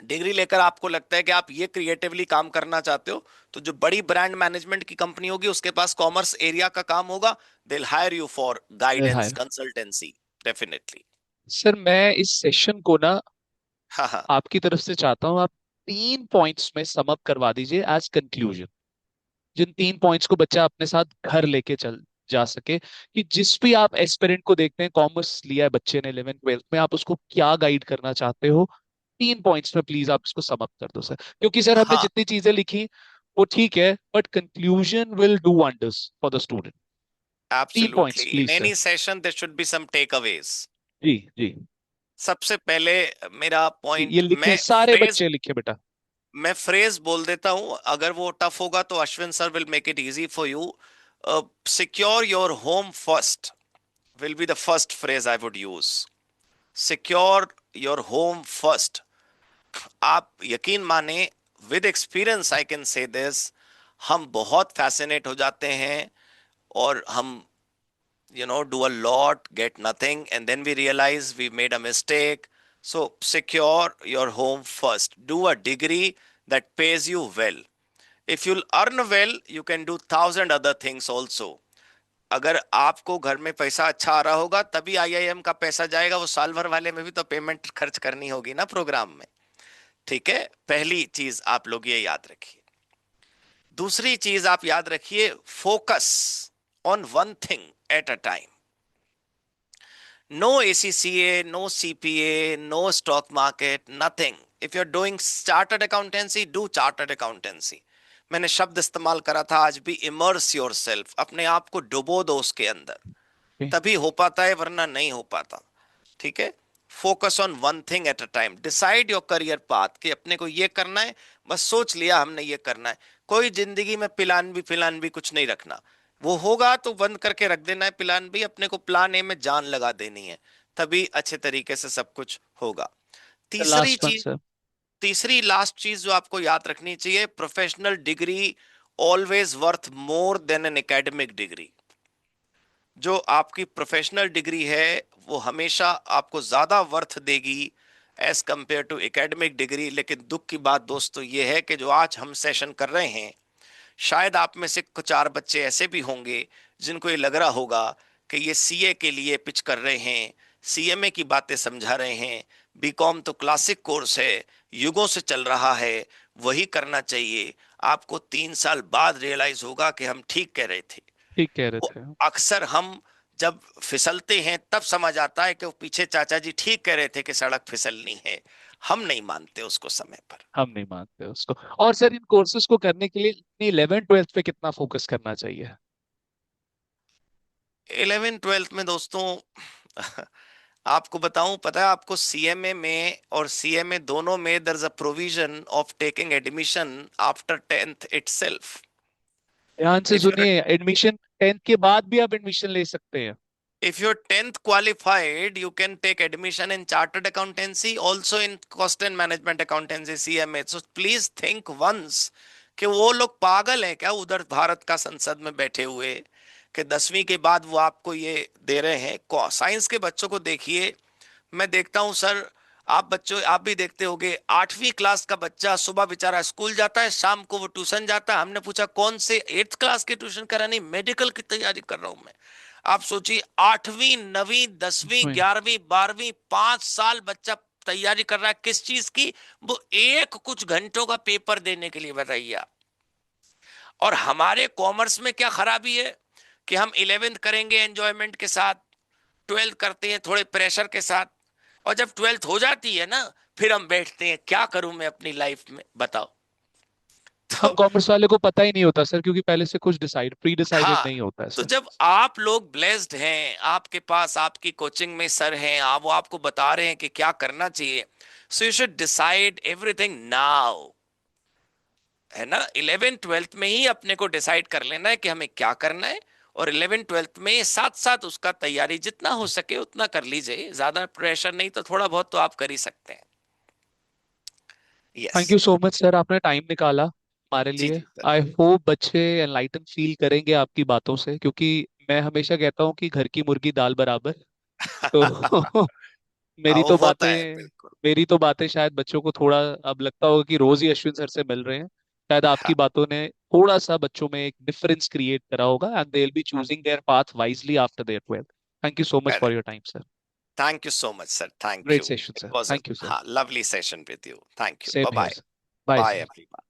डिग्री लेकर आपको लगता है कि आप ये क्रिएटिवली काम करना चाहते हो, तो जो बड़ी ब्रांड मैनेजमेंट की कंपनी होगी उसके पास कॉमर्स एरिया का काम होगा, they will hire you for guidance hi consultancy, definitely. Sir, मैं इस सेशन को ना हाँ हाँ। आपकी तरफ से चाहता हूँ, आप 3 पॉइंट्स में सम अप करवा दीजिए एज कंक्लूजन, जिन 3 पॉइंट्स को बच्चा अपने साथ घर लेके चल जा सके, कि जिस भी आप एस्पिरेंट को देखते हैं, कॉमर्स लिया है बच्चे ने 11th 12th में, आप उसको क्या गाइड करना चाहते हो। 3 पॉइंट्स में प्लीज आप इसको सम अप कर दो सर, क्योंकि सर हमने हाँ, जितनी चीजें लिखी वो ठीक है, but conclusion will do wonders for the student. 3 points absolutely, in please sir. Any session there should be some takeaways. जी जी। सबसे पहले मेरा ये पॉइंट, लिखे, सारे बच्चे लिखे बेटा। मैं फ्रेज बोल देता हूं, अगर वो टफ होगा तो Ashwin sir will make it easy for you. Secure your home first will be the first phrase I would use. Secure your home first. आप यकीन माने, with experience I can say this, हम बहुत fascinate हो जाते हैं और हम do a lot, get nothing, and then we realize we made a mistake. So secure your home first. Do a degree that pays you well. If you'll earn well, you can do thousand other things also. अगर आपको घर में पैसा अच्छा आ रहा होगा तभी आईआईएम का पैसा जाएगा, वो साल भर वाले में भी तो पेमेंट खर्च करनी होगी ना प्रोग्राम में। ठीक है, पहली चीज आप लोग ये याद रखिए। दूसरी चीज आप याद रखिए, focus on one thing at a time. No ACCA, no CPA, no stock market, nothing. If you are doing chartered accountancy, do chartered accountancy. मैंने शब्द इस्तेमाल करा था आज भी, इमर्स योर सेल्फ, अपने आप को डुबो दो उसके अंदर, तभी हो पाता है, वरना नहीं हो पाता। ठीक है, focus on one thing at a time, decide your career path कि अपने को ये करना है, बस सोच लिया हमने ये करना है। कोई जिंदगी में प्लान भी कुछ नहीं रखना, वो होगा तो बंद करके रख देना है प्लान भी, अपने को प्लान ए में जान लगा देनी है, तभी अच्छे तरीके से सब कुछ होगा। तीसरी लास्ट वन चीज, सर। तीसरी लास्ट चीज जो आपको याद रखनी चाहिए, professional degree always worth more than an academic degree. जो आपकी प्रोफेशनल डिग्री है वो हमेशा आपको ज्यादा वर्थ देगी as compare to academic degree. लेकिन दुख की बात दोस्तों ये है कि जो आज हम सेशन कर रहे हैं, शायद आप में से कुछ चार बच्चे ऐसे भी होंगे जिनको ये लग रहा होगा कि ये सीए के लिए पिच कर रहे हैं, सीएमए की बातें समझा रहे हैं, बीकॉम तो क्लासिक कोर्स है, युगों से चल रहा है, वही करना चाहिए। आपको 3 साल बाद रियलाइज होगा कि हम ठीक कह रहे थे। ठीक कह रहे वो थे। अक्सर हम जब फिसलते हैं तब समझ आता है कि वो पीछे चाचा जी ठीक कह रहे थे कि सड़क फिसलनी है, हम नहीं मानते उसको समय पर। हम नहीं मानते उसको। और सर, इन कोर्सेज को करने के लिए अपनी 11th 12th पे कितना फोकस करना चाहिए। 11th 12th में दोस्तों आपको बताऊं, पता है आपको, सीएमए में और सीएमए दोनों में there is a provision of taking admission after 10th itself. ध्यान से इफ यू सुनिए, एडमिशन 10th के बाद भी आप एडमिशन ले सकते हैं। if you're 10th qualified, you can take admission in chartered accountancy, also in cost and management accountancy, CMA. So please think once कि वो लोग पागल हैं क्या उधर भारत का संसद में बैठे हुए, कि 10वीं के बाद वो आपको ये दे रहे हैं। साइंस के बच्चों को देखिए, मैं देखता हूं सर, आप बच्चों आप भी देखते होंगे, 8वीं क्लास का बच्चा सुबह बेचारा स्कूल जाता है, शाम को वो ट्यूशन जाता है। हमने पूछा कौन से 8th क्लास की ट्यूशन करानी, मेडिकल की तैयारी कर रहा हूं मैं। आप सोचिए, 8वीं 9वीं 10वीं उसमें 11वीं 12वीं, 5 साल बच्चा तैयारी कर रहा है किस चीज की, वो एक कुछ घंटों का पेपर देने के लिए, बताइए। और हमारे कॉमर्स में क्या खराबी है कि हम 11th करेंगे एंजॉयमेंट के साथ, 12th करते हैं थोड़े प्रेशर के साथ, और जब 12th हो जाती है ना, फिर हम बैठते हैं क्या करूं मैं अपनी लाइफ में, बताओ। हम तो कॉमर्स वाले को पता ही नहीं होता सर, क्योंकि पहले से कुछ प्री डिसाइडेड हाँ, नहीं होता है तो सर। जब आप लोग ब्लेस्ड हैं, आपके पास आपकी कोचिंग में सर हैं, आप वो आपको बता रहे हैं कि क्या करना चाहिए, सो you should decide everything now, है ना। 11th 12th में ही अपने को डिसाइड कर लेना है कि हमें क्या करना है, और 11th 12th में साथ साथ उसका तैयारी जितना हो सके उतना कर लीजिए, ज्यादा प्रेशर नहीं तो थोड़ा बहुत तो आप कर ही सकते हैं। Yes. Thank you so much sir, आपने टाइम निकाला हमारे जी लिए। जी सर। आई होप बच्चे एनलाइटन फील करेंगे आपकी बातों से, क्योंकि मैं हमेशा कहता हूँ कि घर की मुर्गी दाल बराबर। तो मेरी वो तो होता है बातें बिल्कुल। मेरी तो बातें शायद बच्चों को थोड़ा अब लगता होगा कि रोज ही अश्विन सर से मिल रहे हैं। शायद आपकी हाँ, बातों ने थोड़ा सा बच्चों में एक डिफरेंस क्रिएट करा होगा, and they will be choosing their path wisely after their 12th। Thank you so much for your correct. Time sir. Thank you so much sir, thank great you. Session it sir, was a, thank you sir. हाँ, lovely session with you, thank you, same bye here bye. Sir. Bye bye sir. Everyone.